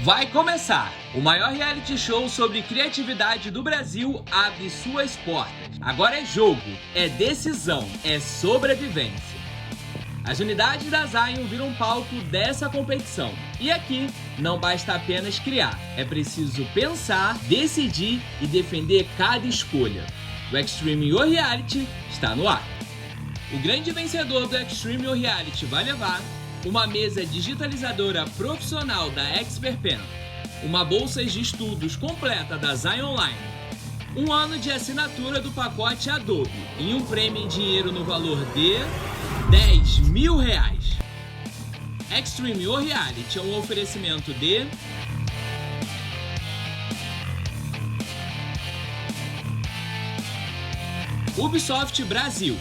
Vai começar! O maior reality show sobre criatividade do Brasil abre suas portas. Agora é jogo, é decisão, é sobrevivência. As unidades da Zion viram palco dessa competição. E aqui não basta apenas criar, é preciso pensar, decidir e defender cada escolha. O Extreme O Reality está no ar. O grande vencedor do Extreme O Reality vai levar uma mesa digitalizadora profissional da Expert Pen, uma bolsa de estudos completa da Zion Online, um ano de assinatura do pacote Adobe e um prêmio em dinheiro no valor de R$10 mil. Extreme O Reality é um oferecimento de Ubisoft Brasil,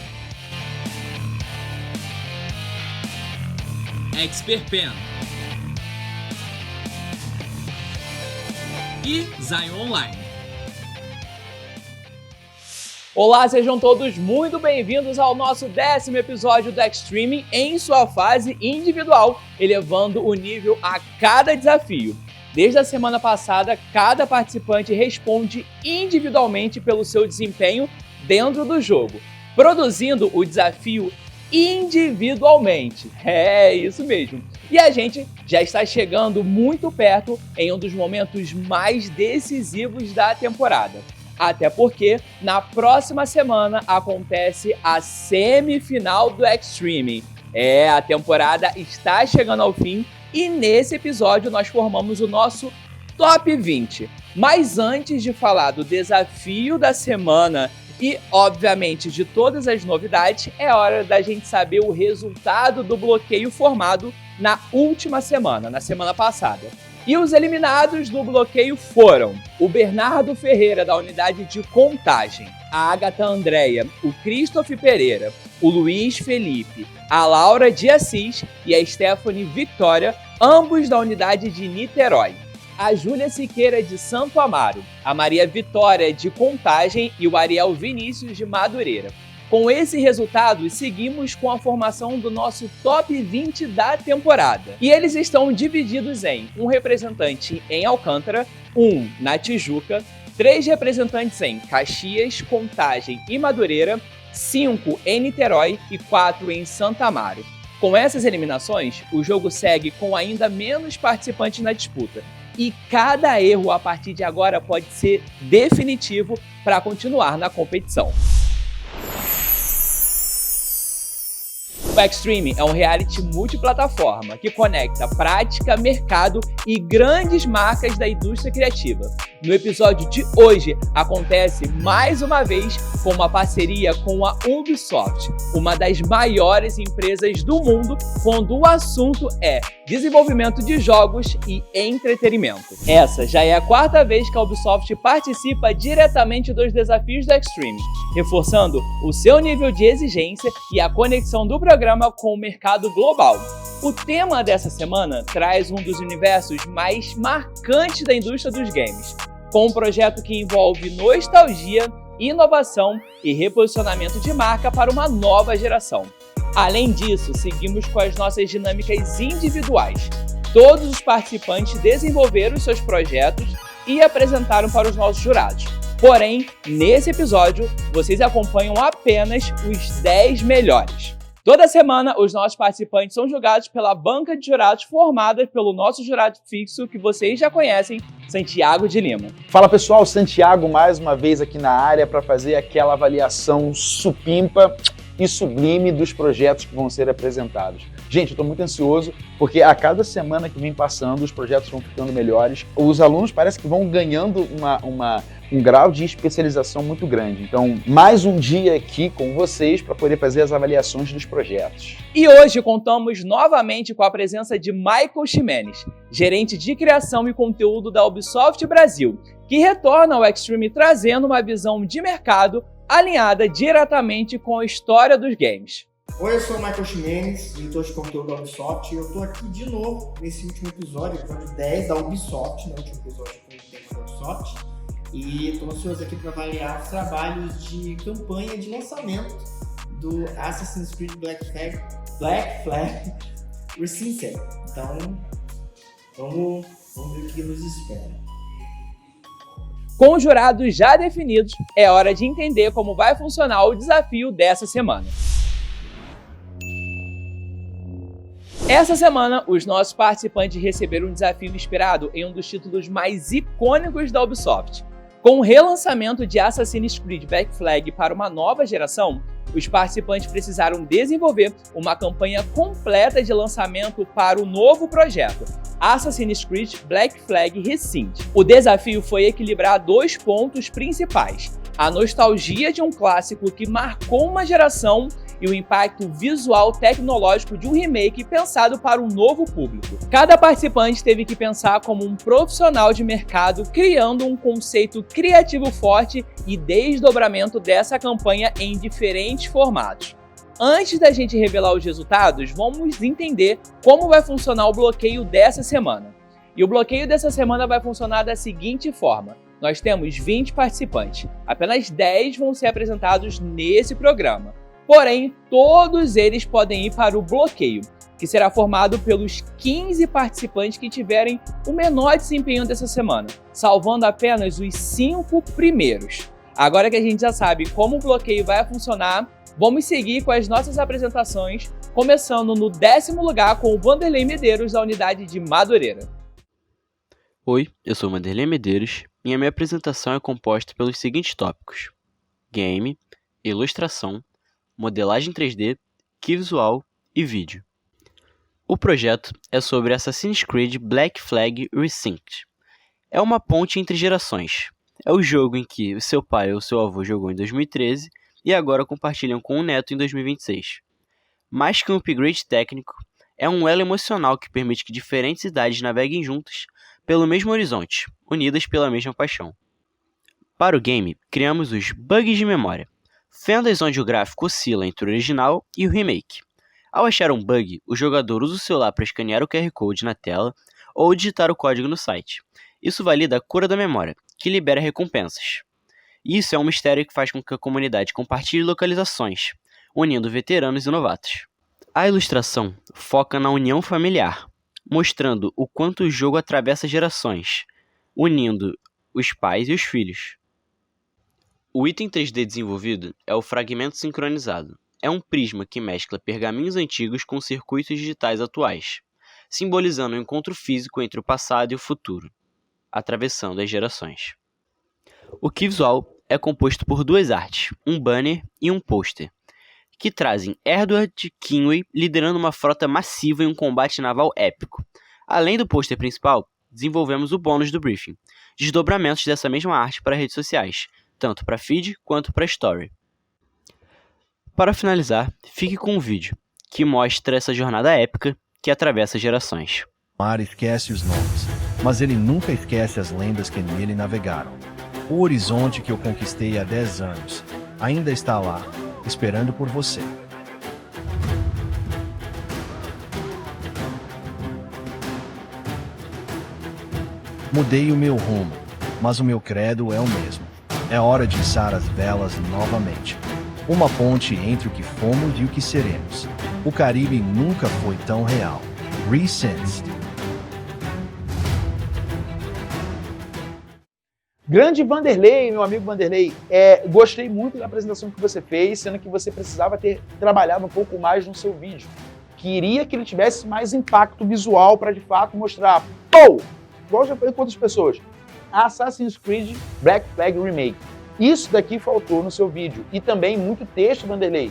Expert Pen e Zion Online. Olá, sejam todos muito bem-vindos ao nosso 10º episódio do Extreme em sua fase individual, elevando o nível a cada desafio. Desde a semana passada, cada participante responde individualmente pelo seu desempenho dentro do jogo, produzindo o desafio individualmente. É isso mesmo. E a gente já está chegando muito perto em um dos momentos mais decisivos da temporada. Até porque na próxima semana acontece a semifinal do Extreme. A temporada está chegando ao fim e nesse episódio nós formamos o nosso Top 20. Mas antes de falar do desafio da semana e, obviamente, de todas as novidades, é hora da gente saber o resultado do bloqueio formado na última semana, na semana passada. E os eliminados do bloqueio foram o Bernardo Ferreira, da unidade de contagem, a Agatha Andréia, o Christoph Pereira, o Luiz Felipe, a Laura de Assis e a Stephanie Victoria, ambos da unidade de Niterói. A Júlia Siqueira de Santo Amaro, a Maria Vitória de Contagem e o Ariel Vinícius de Madureira. Com esse resultado, seguimos com a formação do nosso Top 20 da temporada. E eles estão divididos em um representante em Alcântara, um na Tijuca, 3 representantes em Caxias, Contagem e Madureira, 5 em Niterói e 4 em Santo Amaro. Com essas eliminações, o jogo segue com ainda menos participantes na disputa. E cada erro a partir de agora pode ser definitivo para continuar na competição. O Extreme é um reality multiplataforma que conecta prática, mercado e grandes marcas da indústria criativa. No episódio de hoje, acontece mais uma vez com uma parceria com a Ubisoft, uma das maiores empresas do mundo quando o assunto é desenvolvimento de jogos e entretenimento. Essa já é a 4ª vez que a Ubisoft participa diretamente dos desafios do Extreme, reforçando o seu nível de exigência e a conexão do programa com o mercado global. O tema dessa semana traz um dos universos mais marcantes da indústria dos games, com um projeto que envolve nostalgia, inovação e reposicionamento de marca para uma nova geração. Além disso, seguimos com as nossas dinâmicas individuais. Todos os participantes desenvolveram seus projetos e apresentaram para os nossos jurados. Porém, nesse episódio, vocês acompanham apenas os 10 melhores. Toda semana, os nossos participantes são julgados pela banca de jurados formada pelo nosso jurado fixo, que vocês já conhecem, Santiago de Lima. Fala pessoal, Santiago mais uma vez aqui na área para fazer aquela avaliação supimpa e sublime dos projetos que vão ser apresentados. Gente, eu estou muito ansioso porque a cada semana que vem passando os projetos vão ficando melhores. Os alunos parece que vão ganhando um grau de especialização muito grande. Então, mais um dia aqui com vocês para poder fazer as avaliações dos projetos. E hoje contamos novamente com a presença de Michael Ximenes, gerente de criação e conteúdo da Ubisoft Brasil, que retorna ao Extreme trazendo uma visão de mercado alinhada diretamente com a história dos games. Oi, eu sou o Michael Ximenes, diretor de conteúdo da Ubisoft, e eu tô aqui de novo nesse último episódio, episódio 10 da Ubisoft, no último episódio com o tema da Ubisoft, e estou ansioso aqui para avaliar os trabalhos de campanha de lançamento do Assassin's Creed Black Flag Recency. Então, vamos Vamos ver o que nos espera. Com os jurados já definidos, é hora de entender como vai funcionar o desafio dessa semana. Essa semana, os nossos participantes receberam um desafio inspirado em um dos títulos mais icônicos da Ubisoft. Com o relançamento de Assassin's Creed Black Flag para uma nova geração, os participantes precisaram desenvolver uma campanha completa de lançamento para o novo projeto, Assassin's Creed Black Flag Recinct. O desafio foi equilibrar 2 pontos principais: a nostalgia de um clássico que marcou uma geração e o impacto visual tecnológico de um remake pensado para um novo público. Cada participante teve que pensar como um profissional de mercado, criando um conceito criativo forte e desdobramento dessa campanha em diferentes formatos. Antes da gente revelar os resultados, vamos entender como vai funcionar o bloqueio dessa semana. E o bloqueio dessa semana vai funcionar da seguinte forma: nós temos 20 participantes, apenas 10 vão ser apresentados nesse programa. Porém, todos eles podem ir para o bloqueio, que será formado pelos 15 participantes que tiverem o menor desempenho dessa semana, salvando apenas os 5 primeiros. Agora que a gente já sabe como o bloqueio vai funcionar, vamos seguir com as nossas apresentações, começando no 10º lugar com o Vanderlei Medeiros, da unidade de Madureira. Oi, eu sou o Vanderlei Medeiros e a minha apresentação é composta pelos seguintes tópicos: game, ilustração, modelagem 3D, key visual e vídeo. O projeto é sobre Assassin's Creed Black Flag Recinct. É uma ponte entre gerações. É o jogo em que o seu pai ou seu avô jogou em 2013 e agora compartilham com o neto em 2026. Mais que um upgrade técnico, é um elo emocional que permite que diferentes idades naveguem juntas pelo mesmo horizonte, unidas pela mesma paixão. Para o game, criamos os bugs de memória, fendas onde o gráfico oscila entre o original e o remake. Ao achar um bug, o jogador usa o celular para escanear o QR Code na tela ou digitar o código no site. Isso valida a cura da memória, que libera recompensas. Isso é um mistério que faz com que a comunidade compartilhe localizações, unindo veteranos e novatos. A ilustração foca na união familiar, mostrando o quanto o jogo atravessa gerações, unindo os pais e os filhos. O item 3D desenvolvido é o fragmento sincronizado. É um prisma que mescla pergaminhos antigos com circuitos digitais atuais, simbolizando um encontro físico entre o passado e o futuro, atravessando as gerações. O key visual é composto por 2 artes, um banner e um pôster, que trazem Edward Kenway liderando uma frota massiva em um combate naval épico. Além do pôster principal, desenvolvemos o bônus do briefing, desdobramentos dessa mesma arte para redes sociais, tanto para feed quanto para story. Para finalizar, fique com um vídeo que mostra essa jornada épica que atravessa gerações. O mar esquece os nomes, mas ele nunca esquece as lendas que nele navegaram. O horizonte que eu conquistei há 10 anos ainda está lá, esperando por você. Mudei o meu rumo, mas o meu credo é o mesmo. É hora de içar as velas novamente. Uma ponte entre o que fomos e o que seremos. O Caribe nunca foi tão real. Recinct. Grande Vanderlei, meu amigo Vanderlei, gostei muito da apresentação que você fez, sendo que você precisava ter trabalhado um pouco mais no seu vídeo. Queria que ele tivesse mais impacto visual para de fato mostrar, igual já falei com outras pessoas, Assassin's Creed Black Flag Remake. Isso daqui faltou no seu vídeo. E também muito texto, Vanderlei.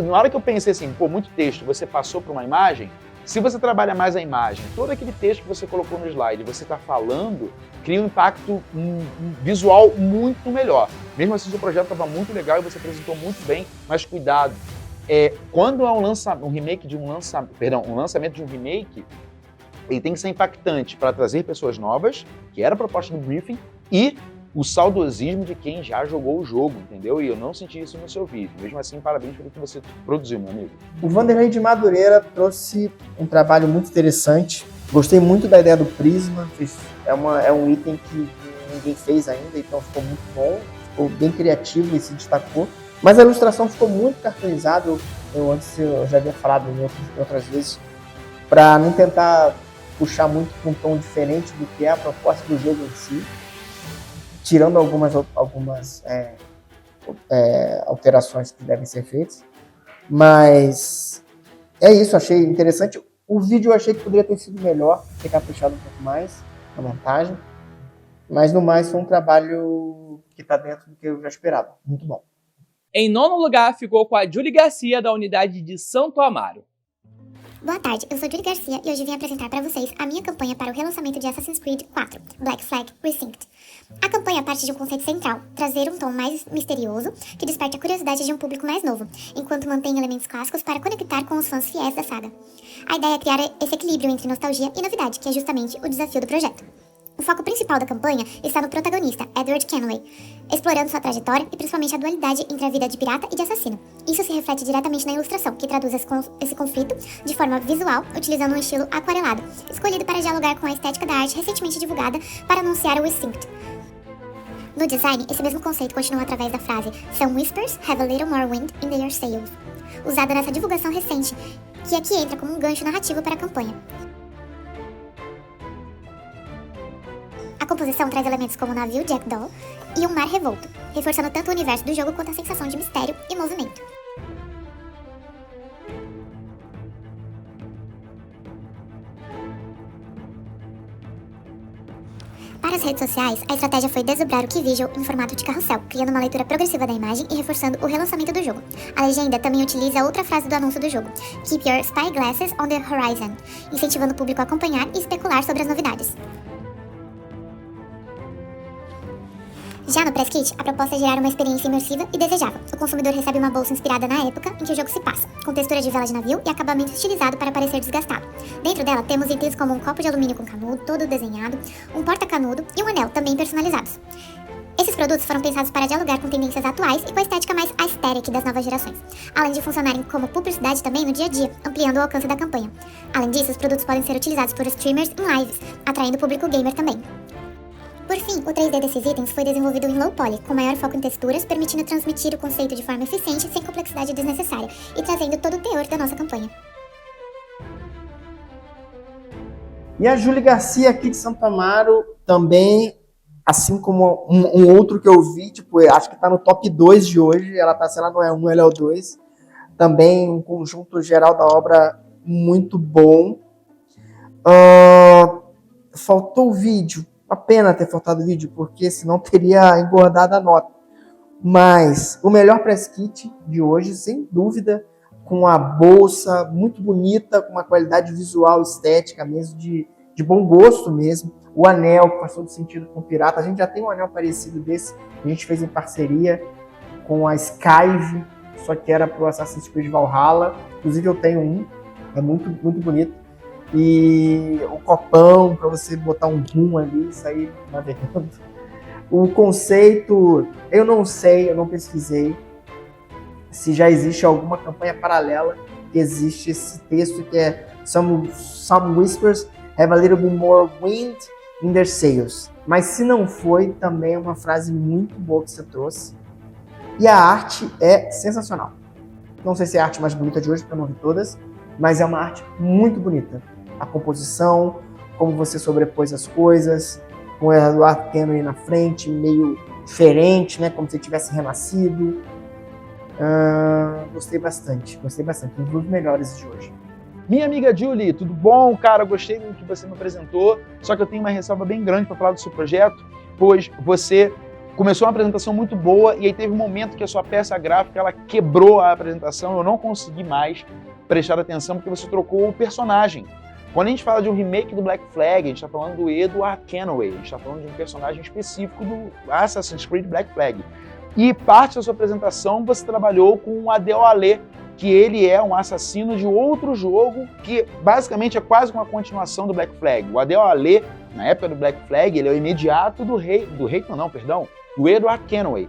Na hora que eu pensei assim, muito texto, você passou para uma imagem, se você trabalha mais a imagem, todo aquele texto que você colocou no slide, você está falando, cria um impacto visual muito melhor. Mesmo assim, o seu projeto estava muito legal e você apresentou muito bem, mas cuidado. Quando é um lançamento de um remake, ele tem que ser impactante para trazer pessoas novas, que era a proposta do briefing, e o saudosismo de quem já jogou o jogo, entendeu? E eu não senti isso no seu vídeo. Mesmo assim, parabéns pelo que você produziu, meu amigo. O Vanderlei de Madureira trouxe um trabalho muito interessante. Gostei muito da ideia do prisma. É um item que ninguém fez ainda, então ficou muito bom. Ficou bem criativo e se destacou. Mas a ilustração ficou muito cartoonizada. Eu já havia falado em outras vezes, para não tentar puxar muito para um tom diferente do que é a proposta do jogo em si, tirando algumas alterações que devem ser feitas. Mas é isso, achei interessante. O vídeo eu achei que poderia ter sido melhor, ter caprichado um pouco mais na montagem. Mas no mais foi um trabalho que está dentro do que eu já esperava. Muito bom. Em nono lugar ficou com a Julie Garcia, da unidade de Santo Amaro. Boa tarde, eu sou Julie Garcia e hoje vim apresentar para vocês a minha campanha para o relançamento de Assassin's Creed 4, Black Flag Resynced. A campanha parte de um conceito central, trazer um tom mais misterioso que desperte a curiosidade de um público mais novo, enquanto mantém elementos clássicos para conectar com os fãs fiéis da saga. A ideia é criar esse equilíbrio entre nostalgia e novidade, que é justamente o desafio do projeto. O foco principal da campanha está no protagonista, Edward Kenway, explorando sua trajetória e principalmente a dualidade entre a vida de pirata e de assassino. Isso se reflete diretamente na ilustração, que traduz esse conflito de forma visual, utilizando um estilo aquarelado, escolhido para dialogar com a estética da arte recentemente divulgada para anunciar o Resynced. No design, esse mesmo conceito continua através da frase "Some whispers have a little more wind in their sails", usada nessa divulgação recente, que aqui entra como um gancho narrativo para a campanha. A composição traz elementos como o navio Jackdaw e um mar revolto, reforçando tanto o universo do jogo quanto a sensação de mistério e movimento. Para as redes sociais, a estratégia foi desdobrar o Key Visual em formato de carrossel, criando uma leitura progressiva da imagem e reforçando o relançamento do jogo. A legenda também utiliza outra frase do anúncio do jogo, "Keep your spy glasses on the horizon", incentivando o público a acompanhar e especular sobre as novidades. Já no Press Kit, a proposta é gerar uma experiência imersiva e desejável. O consumidor recebe uma bolsa inspirada na época em que o jogo se passa, com textura de vela de navio e acabamento estilizado para parecer desgastado. Dentro dela temos itens como um copo de alumínio com canudo, todo desenhado, um porta-canudo e um anel, também personalizados. Esses produtos foram pensados para dialogar com tendências atuais e com a estética mais aesthetic das novas gerações, além de funcionarem como publicidade também no dia a dia, ampliando o alcance da campanha. Além disso, os produtos podem ser utilizados por streamers em lives, atraindo o público gamer também. Por fim, o 3D desses itens foi desenvolvido em low poly, com maior foco em texturas, permitindo transmitir o conceito de forma eficiente, sem complexidade desnecessária, e trazendo todo o teor da nossa campanha. E a Julie Garcia aqui de Santo Amaro também, assim como um outro que eu vi, acho que tá no top 2 de hoje, ela tá, se ela não é 1, ela é o 2. Também um conjunto geral da obra muito bom. Faltou o vídeo. Uma pena ter faltado o vídeo, porque senão teria engordado a nota. Mas o melhor press kit de hoje, sem dúvida, com a bolsa muito bonita, com uma qualidade visual, estética mesmo, de bom gosto mesmo. O anel, que faz todo sentido com o pirata. A gente já tem um anel parecido desse, a gente fez em parceria com a Skyve, só que era para o Assassin's Creed Valhalla. Inclusive eu tenho um, é muito, muito bonito. E o copão para você botar um rum ali e sair navegando. O conceito, eu não sei, eu não pesquisei se já existe alguma campanha paralela que existe esse texto que é Some whispers have a little bit more wind in their sails. Mas se não foi, também é uma frase muito boa que você trouxe. E a arte é sensacional. Não sei se é a arte mais bonita de hoje, porque eu não vi todas, mas é uma arte muito bonita. A composição, como você sobrepôs as coisas, com o Edward Kenway na frente, meio diferente, né? Como se ele tivesse renascido. Gostei bastante, um dos melhores de hoje. Minha amiga Julie, tudo bom? Cara, gostei do que você me apresentou, só que eu tenho uma ressalva bem grande para falar do seu projeto, pois você começou uma apresentação muito boa e aí teve um momento que a sua peça gráfica ela quebrou a apresentação, eu não consegui mais prestar atenção porque você trocou o personagem. Quando a gente fala de um remake do Black Flag, a gente está falando do Edward Kenway, a gente está falando de um personagem específico do Assassin's Creed Black Flag. E parte da sua apresentação você trabalhou com o Adéoalé, que ele é um assassino de outro jogo que basicamente é quase uma continuação do Black Flag. O Adéoalé, na época do Black Flag, ele é o imediato do Edward Kenway.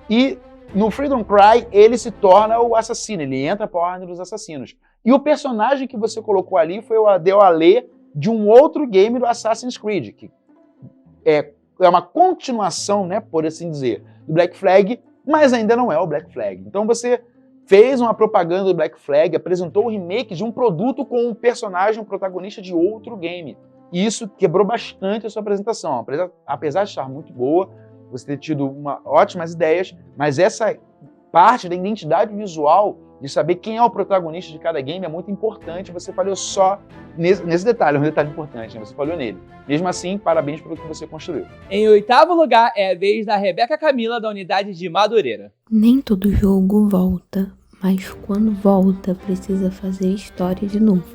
E no Freedom Cry ele se torna o assassino, ele entra para a Ordem dos Assassinos. E o personagem que você colocou ali foi o Adéoalé de um outro game do Assassin's Creed, que é uma continuação, né, por assim dizer, do Black Flag, mas ainda não é o Black Flag. Então você fez uma propaganda do Black Flag, apresentou o remake de um produto com um personagem, um protagonista de outro game. e isso quebrou bastante a sua apresentação. Apesar de estar muito boa, você ter tido ótimas ideias, mas essa parte da identidade visual, de saber quem é o protagonista de cada game, é muito importante. Você falhou só nesse detalhe, é um detalhe importante, né? Você falhou nele. Mesmo assim, parabéns pelo que você construiu. Em 8º lugar é a vez da Rebeca Camila, da unidade de Madureira. Nem todo jogo volta, mas quando volta, precisa fazer história de novo.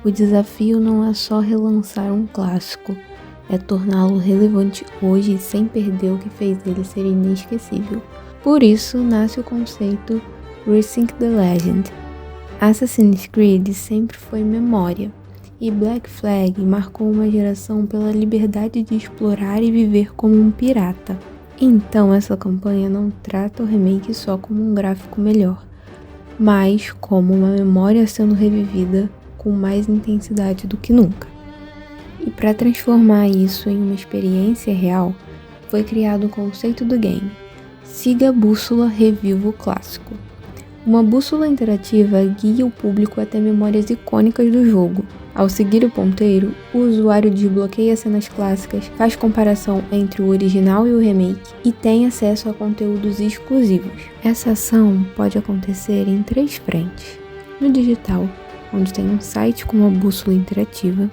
O desafio não é só relançar um clássico, é torná-lo relevante hoje sem perder o que fez ele ser inesquecível. Por isso nasce o conceito Resync the Legend. Assassin's Creed sempre foi memória, e Black Flag marcou uma geração pela liberdade de explorar e viver como um pirata. Então essa campanha não trata o remake só como um gráfico melhor, mas como uma memória sendo revivida com mais intensidade do que nunca. E para transformar isso em uma experiência real, foi criado o conceito do game. Siga a bússola Reviva o Clássico. Uma bússola interativa guia o público até memórias icônicas do jogo. Ao seguir o ponteiro, o usuário desbloqueia cenas clássicas, faz comparação entre o original e o remake e tem acesso a conteúdos exclusivos. Essa ação pode acontecer em 3 frentes. No digital, onde tem um site com uma bússola interativa.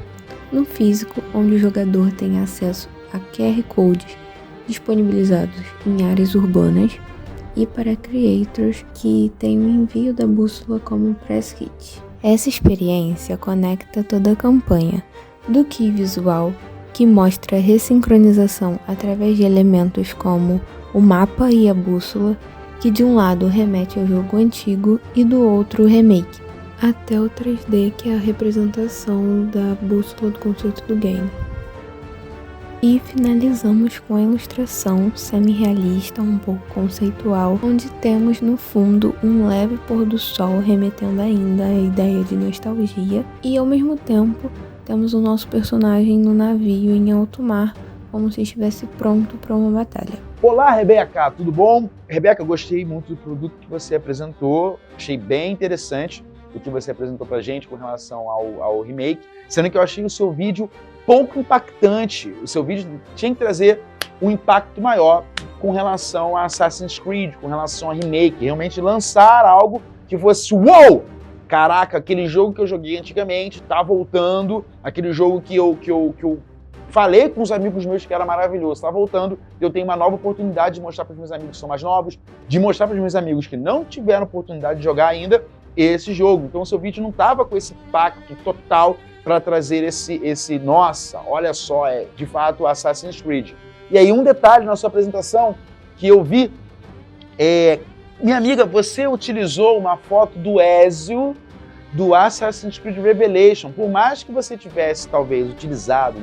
No físico, onde o jogador tem acesso a QR Codes disponibilizados em áreas urbanas. E para creators que têm o envio da bússola como press kit. Essa experiência conecta toda a campanha, do key visual, que mostra a ressincronização através de elementos como o mapa e a bússola, que de um lado remete ao jogo antigo e do outro o remake, até o 3D, que é a representação da bússola do conceito do game. E finalizamos com a ilustração semi-realista, um pouco conceitual, onde temos no fundo um leve pôr do sol remetendo ainda à ideia de nostalgia, e ao mesmo tempo temos o nosso personagem no navio em alto mar, como se estivesse pronto para uma batalha. Olá, Rebeca, tudo bom? Rebeca, gostei muito do produto que você apresentou, achei bem interessante o que você apresentou pra gente com relação ao remake, sendo que eu achei o seu vídeo pouco impactante. O seu vídeo tinha que trazer um impacto maior com relação a Assassin's Creed, com relação a remake, realmente lançar algo que fosse uou! Caraca, aquele jogo que eu joguei antigamente tá voltando, aquele jogo que eu falei com os amigos meus que era maravilhoso, tá voltando, eu tenho uma nova oportunidade de mostrar para os meus amigos que são mais novos, de mostrar para os meus amigos que não tiveram oportunidade de jogar ainda esse jogo. Então o seu vídeo não tava com esse impacto total para trazer esse nossa, olha só, é de fato Assassin's Creed. E aí um detalhe na sua apresentação que eu vi, minha amiga, você utilizou uma foto do Ezio do Assassin's Creed Revelation. Por mais que você tivesse talvez utilizado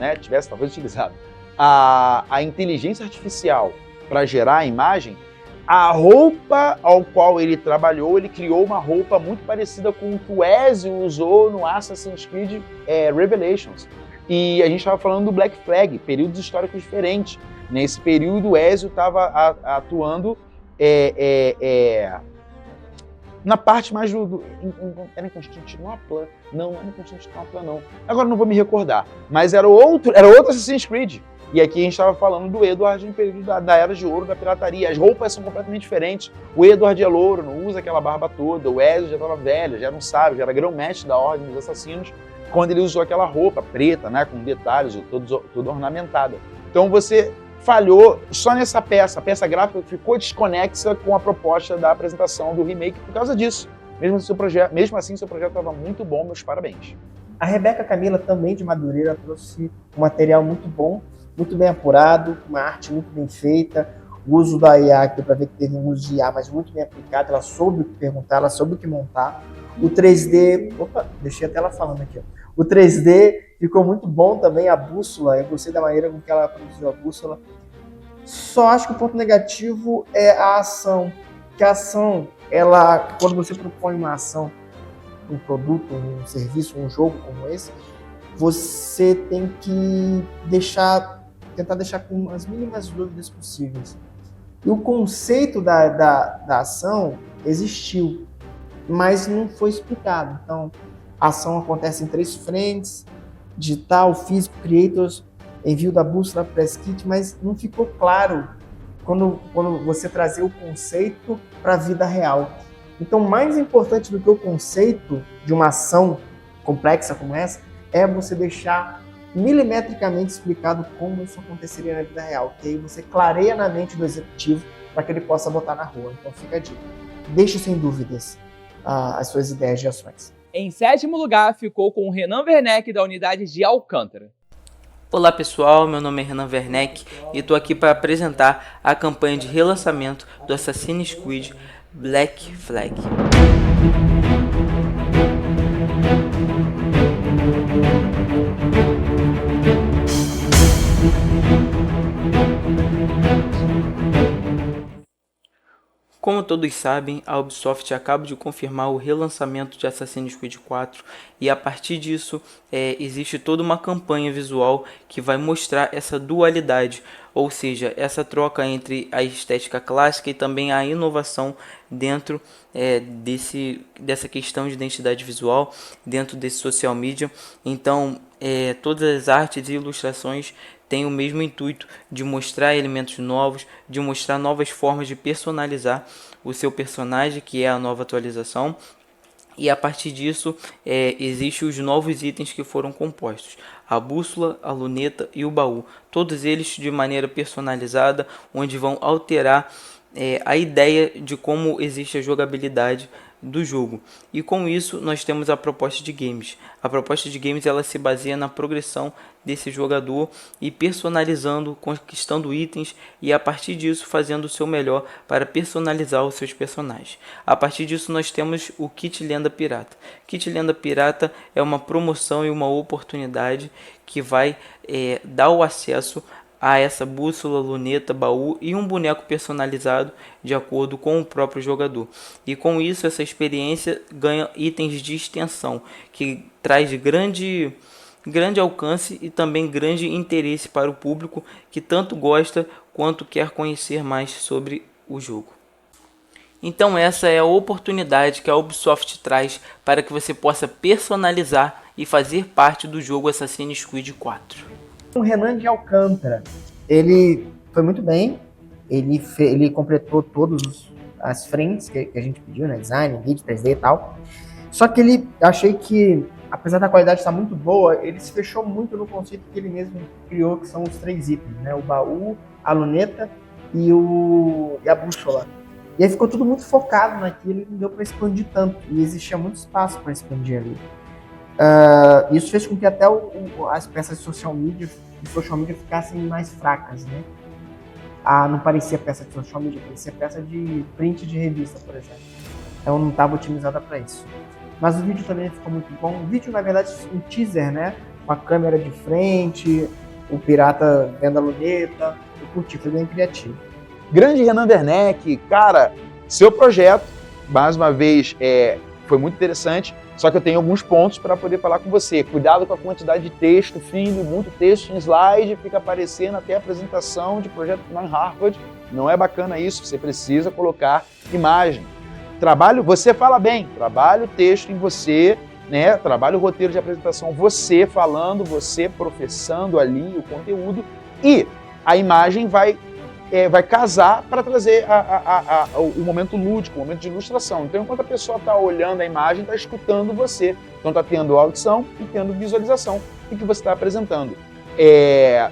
a inteligência artificial para gerar a imagem, a roupa ao qual ele trabalhou, ele criou uma roupa muito parecida com o que o Ezio usou no Assassin's Creed Revelations. E a gente estava falando do Black Flag, períodos históricos diferentes. Nesse período, o Ezio estava atuando na parte mais era em Constantinopla? Não era em Constantinopla, não. Agora não vou me recordar. Mas era outro Assassin's Creed. E aqui a gente estava falando do Edward no período da Era de Ouro da pirataria. As roupas são completamente diferentes. O Edward é louro, não usa aquela barba toda. O Ezio já estava velho, já era um sábio, já era grão-mestre da Ordem dos Assassinos, quando ele usou aquela roupa preta, né, com detalhes, toda ornamentada. Então você falhou só nessa peça. A peça gráfica ficou desconexa com a proposta da apresentação do remake por causa disso. Mesmo assim, seu projeto estava muito bom, meus parabéns. A Rebeca Camila, também de Madureira, trouxe um material muito bom, muito bem apurado, uma arte muito bem feita, o uso da IA, que deu para ver que teve um uso de IA, mas muito bem aplicado, ela soube o que perguntar, ela soube o que montar. O 3D, deixei até ela falando aqui, ó. O 3D ficou muito bom também, a bússola, eu gostei da maneira com que ela produziu a bússola. Só acho que o ponto negativo é a ação, que a ação, quando você propõe uma ação, um produto, um serviço, um jogo como esse, você tem que tentar deixar com as mínimas dúvidas possíveis. E o conceito da ação existiu, mas não foi explicado. Então, a ação acontece em 3 frentes, digital, físico, creators, envio da bússola, press kit, mas não ficou claro quando você trazer o conceito para a vida real. Então, mais importante do que o conceito de uma ação complexa como essa, é você deixar milimetricamente explicado como isso aconteceria na vida real, que aí você clareia na mente do executivo para que ele possa botar na rua. Então fica a dica. Deixe sem dúvidas as suas ideias de ações. Em sétimo lugar, ficou com o Renan Werneck, da unidade de Alcântara. Olá pessoal, meu nome é Renan Werneck e estou aqui para apresentar a campanha de relançamento do Assassin's Creed Black Flag. Como todos sabem, a Ubisoft acaba de confirmar o relançamento de Assassin's Creed 4 e a partir disso existe toda uma campanha visual que vai mostrar essa dualidade, ou seja, essa troca entre a estética clássica e também a inovação dentro dessa questão de identidade visual, dentro desse social media. Então, todas as artes e ilustrações tem o mesmo intuito de mostrar elementos novos, de mostrar novas formas de personalizar o seu personagem, que é a nova atualização. E a partir disso, existem os novos itens que foram compostos. A bússola, a luneta e o baú. Todos eles de maneira personalizada, onde vão alterar a ideia de como existe a jogabilidade do jogo. E com isso nós temos a proposta de games. A proposta de games ela se baseia na progressão desse jogador e personalizando, conquistando itens e a partir disso fazendo o seu melhor para personalizar os seus personagens. A partir disso nós temos o Kit Lenda Pirata. Kit Lenda Pirata é uma promoção e uma oportunidade que vai dar o acesso a essa bússola, luneta, baú e um boneco personalizado de acordo com o próprio jogador. E com isso essa experiência ganha itens de extensão que traz grande alcance e também grande interesse para o público que tanto gosta quanto quer conhecer mais sobre o jogo. Então essa é a oportunidade que a Ubisoft traz para que você possa personalizar e fazer parte do jogo Assassin's Creed 4. O Renan de Alcântara, ele foi muito bem, ele completou todas as frentes que a gente pediu, né? Design, vídeo, 3D e tal. Só que achei que, apesar da qualidade estar muito boa, ele se fechou muito no conceito que ele mesmo criou, que são os 3 itens, né? O baú, a luneta e a bússola. E aí ficou tudo muito focado naquilo e não deu para expandir tanto. E existia muito espaço para expandir ali. Isso fez com que até as peças de social media ficassem mais fracas, né? Não parecia peça de social media, parecia peça de print de revista, por exemplo. Então não estava otimizada para isso. Mas o vídeo também ficou muito bom. O vídeo, na verdade, um teaser, né? Com a câmera de frente, o pirata vendo a luneta. Eu curti, foi bem criativo. Grande Renan Werneck, cara, seu projeto, mais uma vez, foi muito interessante. Só que eu tenho alguns pontos para poder falar com você. Cuidado com a quantidade de texto, filho, muito texto em slide, fica aparecendo até a apresentação de projeto lá em Harvard. Não é bacana isso, você precisa colocar imagem. Você fala bem, trabalha o texto em você, né? Trabalha o roteiro de apresentação, você falando, você professando ali o conteúdo e a imagem vai casar para trazer o momento lúdico, o momento de ilustração. Então, enquanto a pessoa está olhando a imagem, está escutando você. Então, está tendo audição e tendo visualização do que você está apresentando.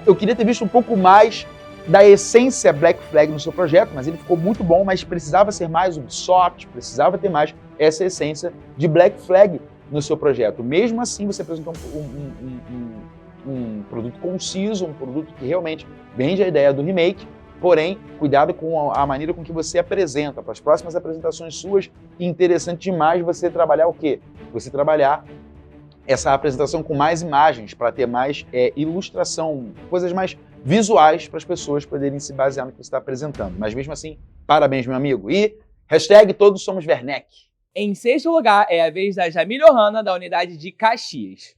Eu queria ter visto um pouco mais da essência Black Flag no seu projeto, mas ele ficou muito bom, mas precisava ser mais Ubisoft, precisava ter mais essa essência de Black Flag no seu projeto. Mesmo assim, você apresentou um produto conciso, um produto que realmente vende a ideia do remake. Porém, cuidado com a maneira com que você apresenta. Para as próximas apresentações suas, interessante demais você trabalhar o quê? Você trabalhar essa apresentação com mais imagens, para ter mais ilustração, coisas mais visuais para as pessoas poderem se basear no que você está apresentando. Mas mesmo assim, parabéns, meu amigo. E #todos somos Werneck. Em sexto lugar, é a vez da Jamile Ohana, da unidade de Caxias.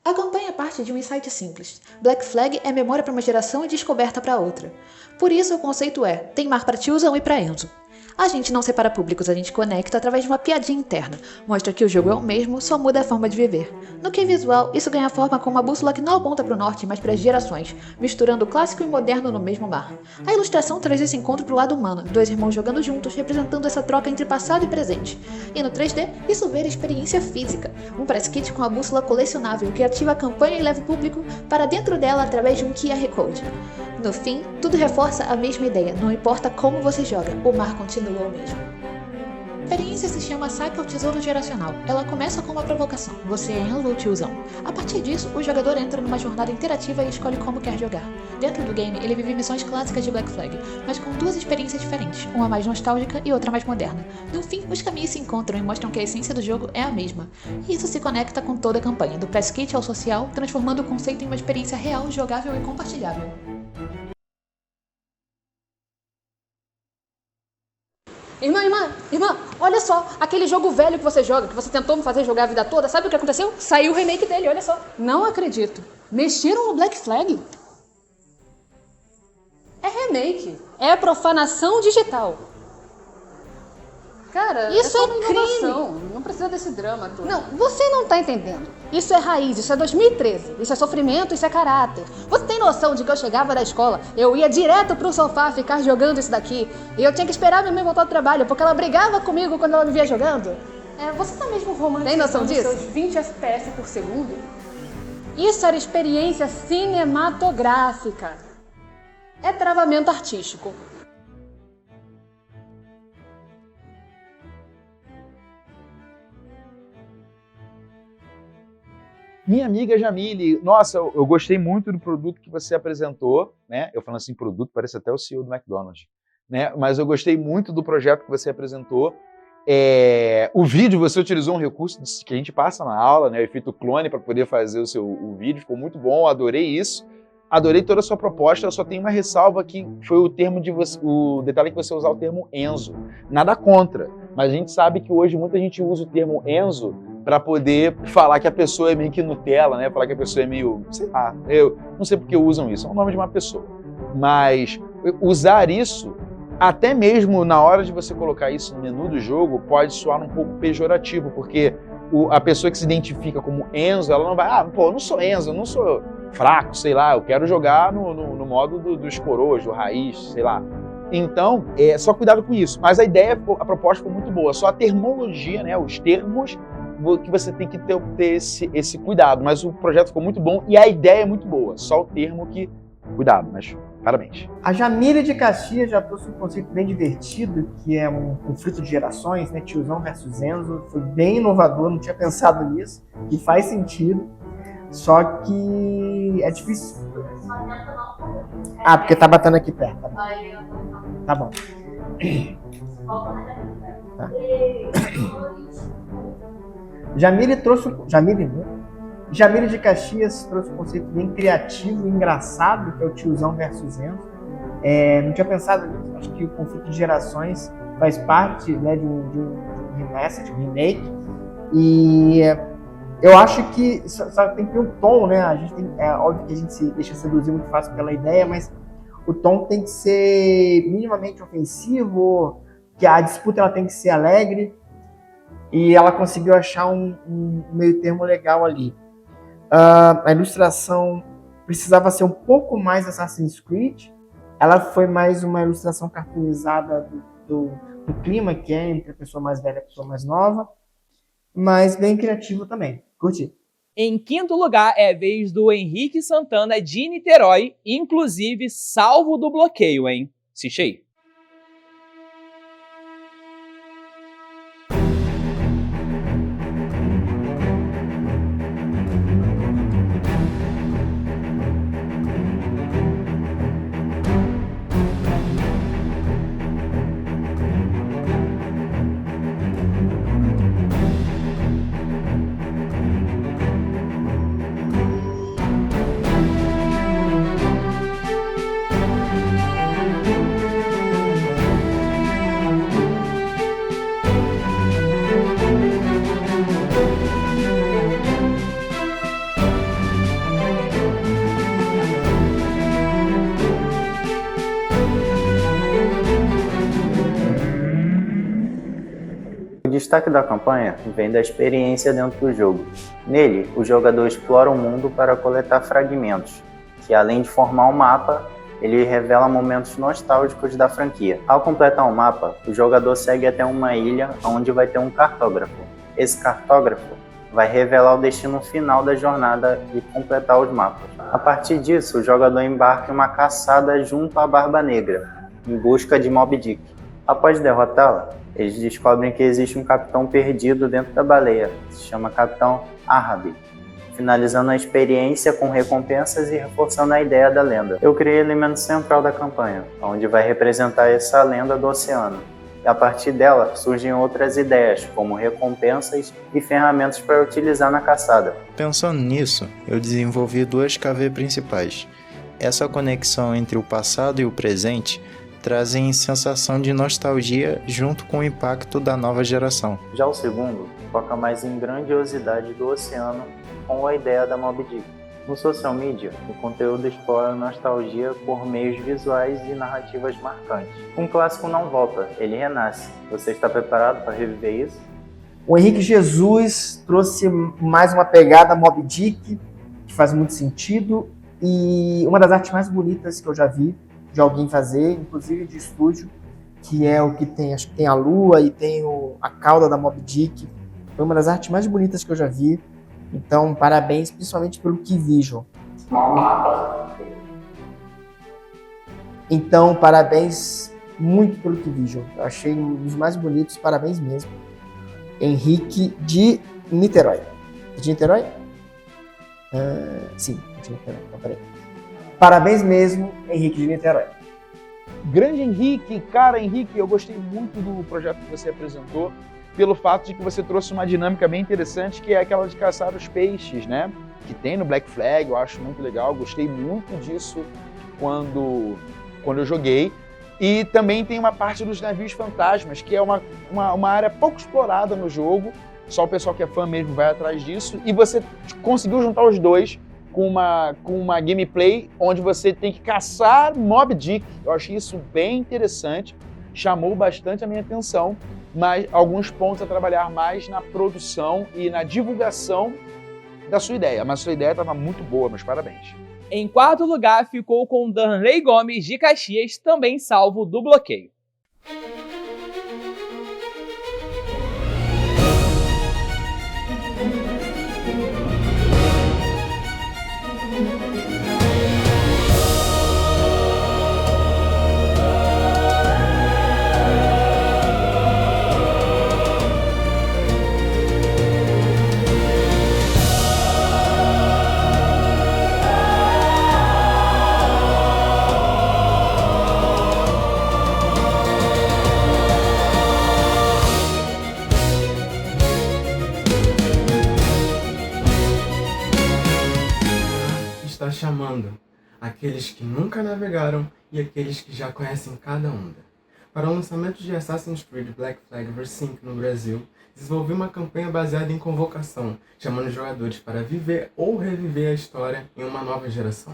A campanha parte de um insight simples. Black Flag é memória para uma geração e descoberta para outra. Por isso o conceito é: tem mar para tiozão e para Enzo. A gente não separa públicos, a gente conecta através de uma piadinha interna. Mostra que o jogo é o mesmo, só muda a forma de viver. No que é visual, isso ganha forma com uma bússola que não aponta para o norte, mas para as gerações, misturando o clássico e o moderno no mesmo mar. A ilustração traz esse encontro pro lado humano, dois irmãos jogando juntos, representando essa troca entre passado e presente. E no 3D, isso vira experiência física. Um press kit com a bússola colecionável que ativa a campanha e leva o público para dentro dela através de um QR Code. No fim, tudo reforça a mesma ideia, não importa como você joga, o mar continua o mesmo. A experiência se chama Saque ao Tesouro Geracional. Ela começa com uma provocação, você é Enzo ou tiozão. A partir disso, o jogador entra numa jornada interativa e escolhe como quer jogar. Dentro do game, ele vive missões clássicas de Black Flag, mas com duas experiências diferentes, uma mais nostálgica e outra mais moderna. No fim, os caminhos se encontram e mostram que a essência do jogo é a mesma. E isso se conecta com toda a campanha, do press kit ao social, transformando o conceito em uma experiência real, jogável e compartilhável. Irmã, olha só, aquele jogo velho que você joga, que você tentou me fazer jogar a vida toda, sabe o que aconteceu? Saiu o remake dele, olha só. Não acredito. Mexeram no Black Flag? É remake. É profanação digital. Cara, isso é crime. inovação. Não precisa desse drama todo. Não, você não tá entendendo. Isso é raiz, isso é 2013. Isso é sofrimento, isso é caráter. Você tem noção de que eu chegava da escola, eu ia direto pro sofá ficar jogando isso daqui, e eu tinha que esperar minha mãe voltar do trabalho, porque ela brigava comigo quando ela me via jogando? Você tá mesmo romantizando Tem noção disso? seus 20 FPS por segundo? Isso era experiência cinematográfica. É travamento artístico. Minha amiga Jamile, nossa, eu gostei muito do produto que você apresentou, né? Eu falando assim, produto, parece até o CEO do McDonald's, né? Mas eu gostei muito do projeto que você apresentou. O vídeo, você utilizou um recurso que a gente passa na aula, né? O efeito clone para poder fazer o vídeo, ficou muito bom, adorei isso. Adorei toda a sua proposta, eu só tenho uma ressalva que foi o detalhe que você usar o termo Enzo. Nada contra, mas a gente sabe que hoje muita gente usa o termo Enzo para poder falar que a pessoa é meio que Nutella, né? Falar que a pessoa é meio, sei lá, eu não sei porque usam isso, é o nome de uma pessoa. Mas usar isso, até mesmo na hora de você colocar isso no menu do jogo, pode soar um pouco pejorativo, porque a pessoa que se identifica como Enzo, ela não vai, eu não sou Enzo, eu não sou fraco, sei lá, eu quero jogar no modo dos coroas, do raiz, sei lá. Então, só cuidado com isso. Mas a proposta foi muito boa, só a terminologia, né, os termos que você tem que ter esse cuidado. Mas o projeto ficou muito bom e a ideia é muito boa, só o termo que... Cuidado, mas parabéns. A Jamile de Caxias já trouxe um conceito bem divertido, que é um conflito de gerações, né? Tiozão versus Enzo. Foi bem inovador, não tinha pensado nisso, e faz sentido. Só que é difícil. Porque tá batendo aqui perto. Tá bom. Tá. Jamile de Caxias trouxe um conceito bem criativo e engraçado, que é o tiozão versus Enzo. Não tinha pensado nisso, acho que o conflito de gerações faz parte, né, de um remake, e eu acho que só tem que ter um tom, né? É óbvio que a gente se deixa seduzir muito fácil pela ideia, mas o tom tem que ser minimamente ofensivo, que a disputa ela tem que ser alegre, e ela conseguiu achar um meio termo legal ali. A ilustração precisava ser um pouco mais Assassin's Creed. Ela foi mais uma ilustração cartoonizada do clima que é entre a pessoa mais velha e a pessoa mais nova, mas bem criativo também. Curti. Em quinto lugar é a vez do Henrique Santana de Niterói, inclusive salvo do bloqueio, hein? Assiste aí. destaque da campanha vem da experiência dentro do jogo. Nele, o jogador explora o mundo para coletar fragmentos, que além de formar um mapa, ele revela momentos nostálgicos da franquia. Ao completar o mapa, o jogador segue até uma ilha onde vai ter um cartógrafo. Esse cartógrafo vai revelar o destino final da jornada e completar os mapas. A partir disso, o jogador embarca em uma caçada junto à Barba Negra, em busca de Moby Dick. Após derrotá-la, eles descobrem que existe um capitão perdido dentro da baleia, que se chama Capitão Ahab, finalizando a experiência com recompensas e reforçando a ideia da lenda. Eu criei o elemento central da campanha, onde vai representar essa lenda do oceano. E a partir dela surgem outras ideias, como recompensas e ferramentas para utilizar na caçada. Pensando nisso, eu desenvolvi 2 KV principais. Essa conexão entre o passado e o presente trazem sensação de nostalgia junto com o impacto da nova geração. Já o segundo foca mais em grandiosidade do oceano com a ideia da Moby Dick. No social media, o conteúdo explora a nostalgia por meios visuais e narrativas marcantes. Um clássico não volta, ele renasce. Você está preparado para reviver isso? O Henrique Jesus trouxe mais uma pegada Moby Dick, que faz muito sentido, e uma das artes mais bonitas que eu já vi de alguém fazer, inclusive de estúdio, que é o que tem, acho que tem a lua e tem a cauda da Moby Dick. Foi uma das artes mais bonitas que eu já vi. Então, parabéns, principalmente pelo Key Vision. Então, parabéns muito pelo Key Vision. Eu achei um dos mais bonitos, parabéns mesmo. Henrique de Niterói. É de Niterói? Sim, de Niterói. Então, peraí. Parabéns mesmo, Henrique de Niterói. Grande Henrique, cara, Henrique, eu gostei muito do projeto que você apresentou, pelo fato de que você trouxe uma dinâmica bem interessante, que é aquela de caçar os peixes, né? Que tem no Black Flag, eu acho muito legal, gostei muito disso quando eu joguei. E também tem uma parte dos navios fantasmas, que é uma área pouco explorada no jogo, só o pessoal que é fã mesmo vai atrás disso, e você conseguiu juntar os dois com uma gameplay onde você tem que caçar Moby Dick. Eu achei isso bem interessante, chamou bastante a minha atenção, mas alguns pontos a trabalhar mais na produção e na divulgação da sua ideia. Mas a sua ideia estava muito boa, meus parabéns. Em quarto lugar ficou com Danley Gomes de Caxias, também salvo do bloqueio. Está chamando aqueles que nunca navegaram e aqueles que já conhecem cada onda. Para o lançamento de Assassin's Creed Black Flag V5 no Brasil, desenvolvi uma campanha baseada em convocação, chamando os jogadores para viver ou reviver a história em uma nova geração.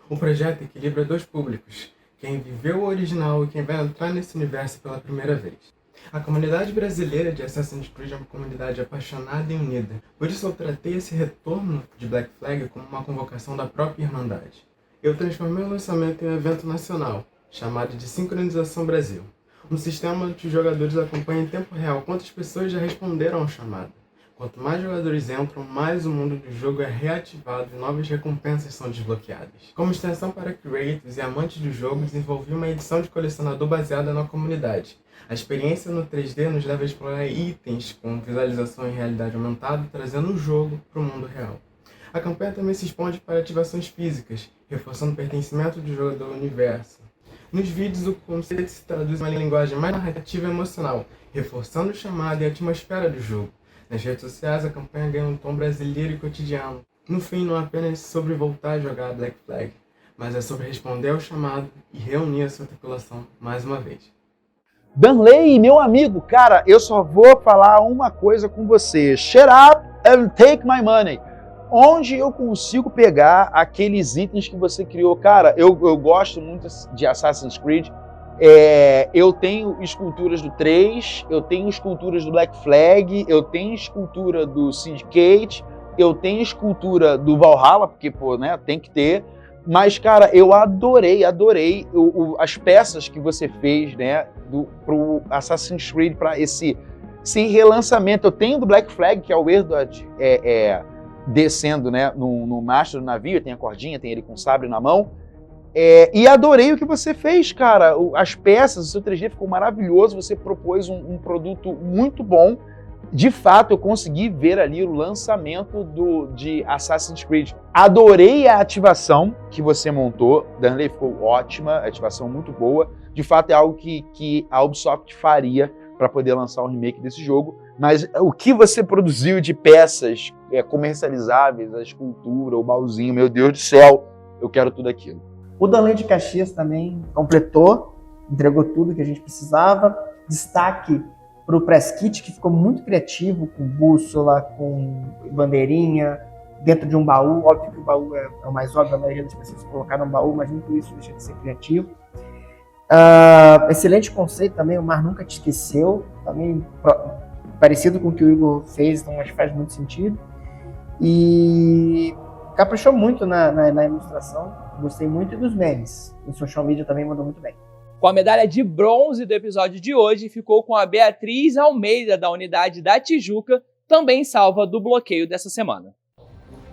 O projeto equilibra 2 públicos, quem viveu o original e quem vai entrar nesse universo pela primeira vez. A comunidade brasileira de Assassin's Creed é uma comunidade apaixonada e unida, por isso eu tratei esse retorno de Black Flag como uma convocação da própria Irmandade. Eu transformei o lançamento em um evento nacional, chamado de Sincronização Brasil, um sistema onde os jogadores acompanham em tempo real quantas pessoas já responderam ao chamado. Quanto mais jogadores entram, mais o mundo do jogo é reativado e novas recompensas são desbloqueadas. Como extensão para creators e amantes do jogo, desenvolvi uma edição de colecionador baseada na comunidade. A experiência no 3D nos leva a explorar itens com visualização em realidade aumentada, trazendo o jogo para o mundo real. A campanha também se expande para ativações físicas, reforçando o pertencimento do jogador ao universo. Nos vídeos, o conceito se traduz em uma linguagem mais narrativa e emocional, reforçando o chamado e a atmosfera do jogo. Nas redes sociais, a campanha ganha um tom brasileiro e cotidiano. No fim, não é apenas sobre voltar a jogar Black Flag, mas é sobre responder ao chamado e reunir a sua tripulação mais uma vez. Danley, meu amigo, cara, eu só vou falar uma coisa com você. Shut up and take my money. Onde eu consigo pegar aqueles itens que você criou? Cara, eu gosto muito de Assassin's Creed. Eu tenho esculturas do 3, eu tenho esculturas do Black Flag, eu tenho escultura do Syndicate, eu tenho escultura do Valhalla, porque, pô, né, tem que ter. Mas, cara, eu adorei as peças que você fez, né, pro Assassin's Creed, para esse relançamento. Eu tenho do Black Flag, que é o Edward descendo, né, no mastro do navio, tem a cordinha, tem ele com o sabre na mão. E adorei o que você fez, cara. As peças, o seu 3D ficou maravilhoso, você propôs um produto muito bom. De fato, eu consegui ver ali o lançamento de Assassin's Creed. Adorei a ativação que você montou, Danley, ficou ótima, ativação muito boa. De fato, é algo que a Ubisoft faria para poder lançar um remake desse jogo. Mas o que você produziu de peças comercializáveis, a escultura, o baúzinho, meu Deus do céu, eu quero tudo aquilo. O Danley de Caxias também completou, entregou tudo que a gente precisava. Destaque para o press kit, que ficou muito criativo, com bússola, com bandeirinha, dentro de um baú. Óbvio que o baú é o mais óbvio, a maioria das pessoas colocaram no baú, mas nem por isso deixa de ser criativo. Excelente conceito também, o Mar Nunca Te Esqueceu, também parecido com o que o Igor fez, então acho que faz muito sentido. E caprichou muito na ilustração, gostei muito dos memes. O social media também mandou muito bem. Com a medalha de bronze do episódio de hoje, ficou com a Beatriz Almeida, da unidade da Tijuca, também salva do bloqueio dessa semana.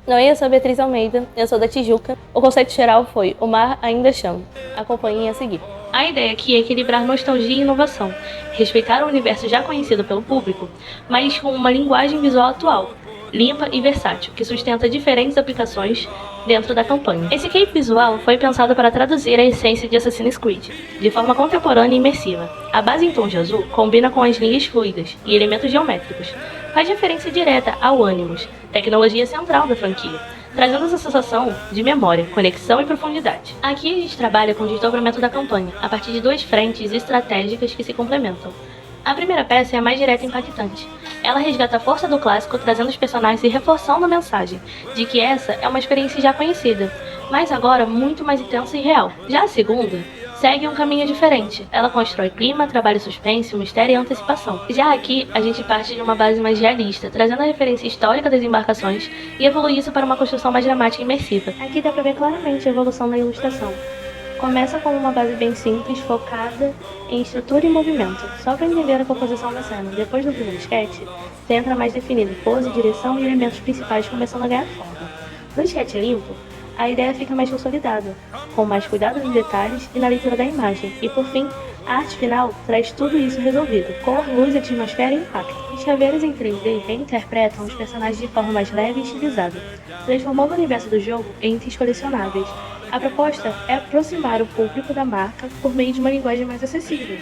Oi, eu sou a Beatriz Almeida, eu sou da Tijuca. O conceito geral foi O Mar Ainda Chama. Acompanhem a seguir. A ideia aqui é equilibrar nostalgia e inovação, respeitar o universo já conhecido pelo público, mas com uma linguagem visual atual, limpa e versátil, que sustenta diferentes aplicações dentro da campanha. Esse cape visual foi pensado para traduzir a essência de Assassin's Creed, de forma contemporânea e imersiva. A base em tom de azul combina com as linhas fluidas e elementos geométricos, faz referência direta ao Animus, tecnologia central da franquia, trazendo essa sensação de memória, conexão e profundidade. Aqui a gente trabalha com o desdobramento da campanha, a partir de duas frentes estratégicas que se complementam. A primeira peça é a mais direta e impactante. Ela resgata a força do clássico, trazendo os personagens e reforçando a mensagem de que essa é uma experiência já conhecida, mas agora muito mais intensa e real. Já a segunda segue um caminho diferente. Ela constrói clima, trabalha suspense, mistério e antecipação. Já aqui, a gente parte de uma base mais realista, trazendo a referência histórica das embarcações e evolui isso para uma construção mais dramática e imersiva. Aqui dá pra ver claramente a evolução na ilustração. Começa com uma base bem simples, focada em estrutura e movimento, só para entender a composição da cena. Depois do primeiro sketch, você entra mais definido, pose, direção e elementos principais começando a ganhar forma. No sketch limpo, a ideia fica mais consolidada, com mais cuidado nos detalhes e na leitura da imagem. E por fim, a arte final traz tudo isso resolvido, com luz, atmosfera e impacto. Os chaveiros em 3D reinterpretam os personagens de forma mais leve e estilizada, transformando o universo do jogo em itens colecionáveis. A proposta é aproximar o público da marca por meio de uma linguagem mais acessível,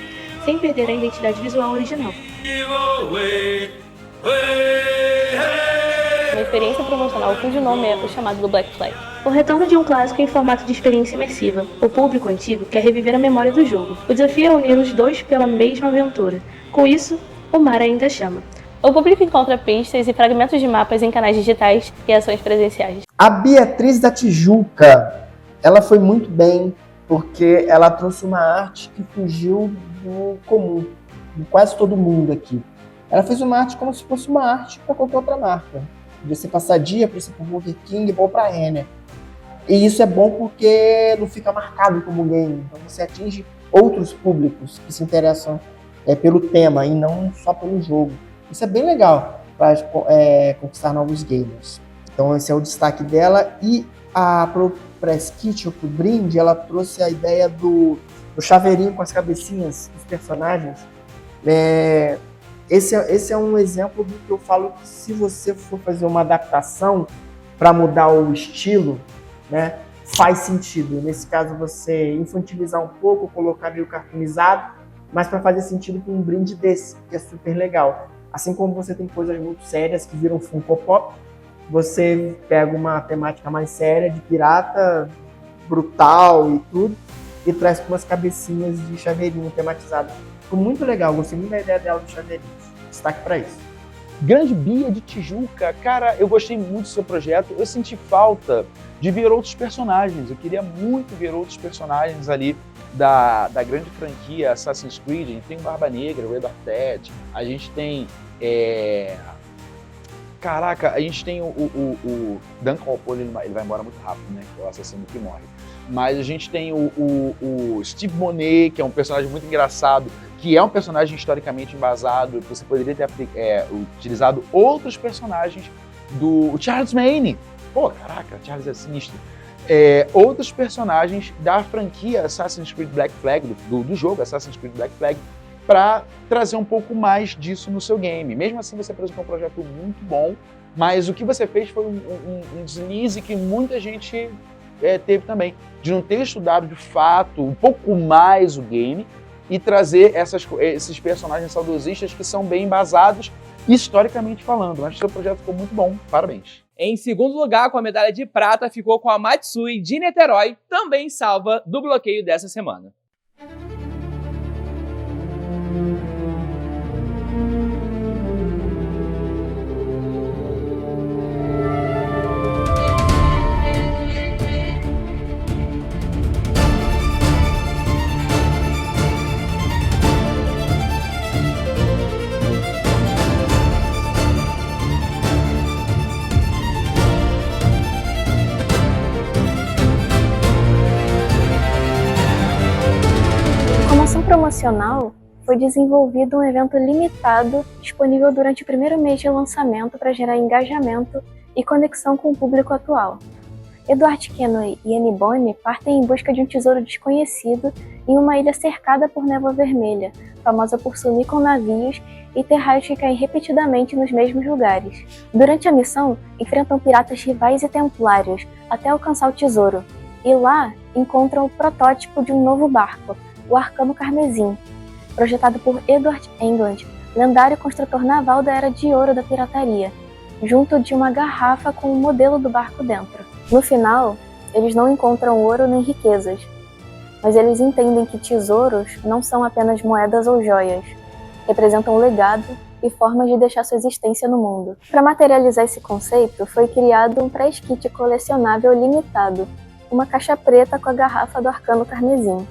sem perder a identidade visual original. Uma experiência promocional cujo nome é o chamado do Black Flag. O retorno de um clássico em formato de experiência imersiva. O público antigo quer reviver a memória do jogo. O desafio é unir os dois pela mesma aventura. Com isso, o Mar Ainda Chama. O público encontra pistas e fragmentos de mapas em canais digitais e ações presenciais. A Beatriz da Tijuca, ela foi muito bem, porque ela trouxe uma arte que fugiu do comum, de quase todo mundo aqui. Ela fez uma arte como se fosse uma arte para qualquer outra marca. Podia ser para Sadia, podia ser para Burger King ou para Renner. E isso é bom porque não fica marcado como game. Então você atinge outros públicos que se interessam pelo tema e não só pelo jogo. Isso é bem legal para conquistar novos gamers. Então esse é o destaque dela. E pro press kit ou pro brinde, ela trouxe a ideia do chaveirinho com as cabecinhas dos personagens. Esse é um exemplo do que eu falo que se você for fazer uma adaptação para mudar o estilo, né, faz sentido. Nesse caso, você infantilizar um pouco, colocar meio cartoonizado, mas para fazer sentido com um brinde desse, que é super legal. Assim como você tem coisas muito sérias que viram Funko Pop, você pega uma temática mais séria, de pirata, brutal e tudo, e traz com umas cabecinhas de chaveirinho tematizado. Ficou muito legal, gostei muito da ideia dela do chaveirinho. Destaque para isso. Grande Bia de Tijuca, cara, eu gostei muito do seu projeto. Eu senti falta de ver outros personagens. Eu queria muito ver outros personagens ali da grande franquia Assassin's Creed. A gente tem o Barba Negra, o Edward Ted, a gente tem... Caraca, a gente tem o Duncan Walpole, ele vai embora muito rápido, né? Que é o assassino que morre. Mas a gente tem o Steve Monet, que é um personagem muito engraçado, que é um personagem historicamente embasado, que você poderia ter utilizado outros personagens do Charles Manne. Pô, caraca, Charles é sinistro. Outros personagens da franquia Assassin's Creed Black Flag, do jogo Assassin's Creed Black Flag, para trazer um pouco mais disso no seu game. Mesmo assim, você apresentou um projeto muito bom, mas o que você fez foi um deslize que muita gente teve também, de não ter estudado de fato um pouco mais o game e trazer esses personagens saudosistas que são bem embasados historicamente falando. Acho que o seu projeto ficou muito bom. Parabéns. Em segundo lugar, com a medalha de prata, ficou com a Matsui de Niterói, também salva do bloqueio dessa semana. Promocional, foi desenvolvido um evento limitado disponível durante o primeiro mês de lançamento para gerar engajamento e conexão com o público atual. Edward Kenway e Annie Bonny partem em busca de um tesouro desconhecido em uma ilha cercada por névoa vermelha, famosa por sumir com navios e ter raios que caem repetidamente nos mesmos lugares. Durante a missão, enfrentam piratas rivais e templários até alcançar o tesouro, e lá encontram o protótipo de um novo barco, o Arcano Carmesim, projetado por Edward England, lendário construtor naval da Era de Ouro da pirataria, junto de uma garrafa com o modelo do barco dentro. No final, eles não encontram ouro nem riquezas, mas eles entendem que tesouros não são apenas moedas ou joias, representam legado e formas de deixar sua existência no mundo. Para materializar esse conceito, foi criado um press kit colecionável limitado, uma caixa preta com a garrafa do Arcano Carmesim.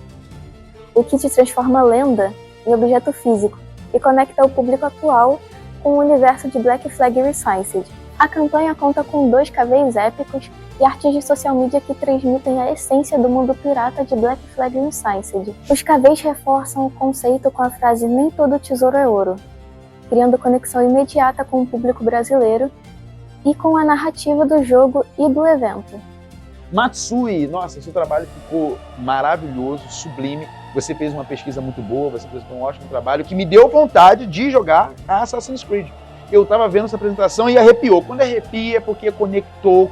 O kit transforma a lenda em objeto físico e conecta o público atual com o universo de Black Flag Resized. A campanha conta com 2 KVs épicos e artes de social media que transmitem a essência do mundo pirata de Black Flag Resized. Os KVs reforçam o conceito com a frase "Nem todo tesouro é ouro", criando conexão imediata com o público brasileiro e com a narrativa do jogo e do evento. Matsui, nossa, seu trabalho ficou maravilhoso, sublime. Você fez uma pesquisa muito boa, você fez um ótimo trabalho que me deu vontade de jogar a Assassin's Creed. Eu estava vendo essa apresentação e arrepiou. Quando arrepia é porque conectou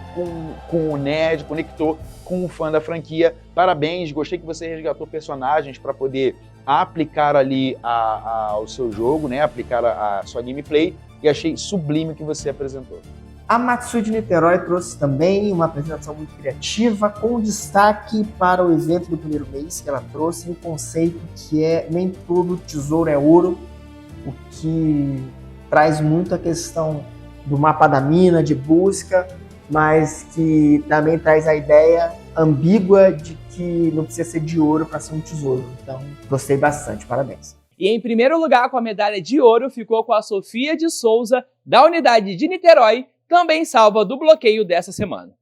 com o nerd, conectou com o fã da franquia. Parabéns, gostei que você resgatou personagens para poder aplicar ali ao seu jogo, né? Aplicar a sua gameplay, e achei sublime o que você apresentou. A Matsui de Niterói trouxe também uma apresentação muito criativa, com destaque para o evento do primeiro mês, que ela trouxe um conceito que é "nem todo tesouro é ouro", o que traz muito a questão do mapa da mina, de busca, mas que também traz a ideia ambígua de que não precisa ser de ouro para ser um tesouro. Então, gostei bastante, parabéns. E em primeiro lugar, com a medalha de ouro, ficou com a Sofia de Souza, da unidade de Niterói, também salva do bloqueio dessa semana.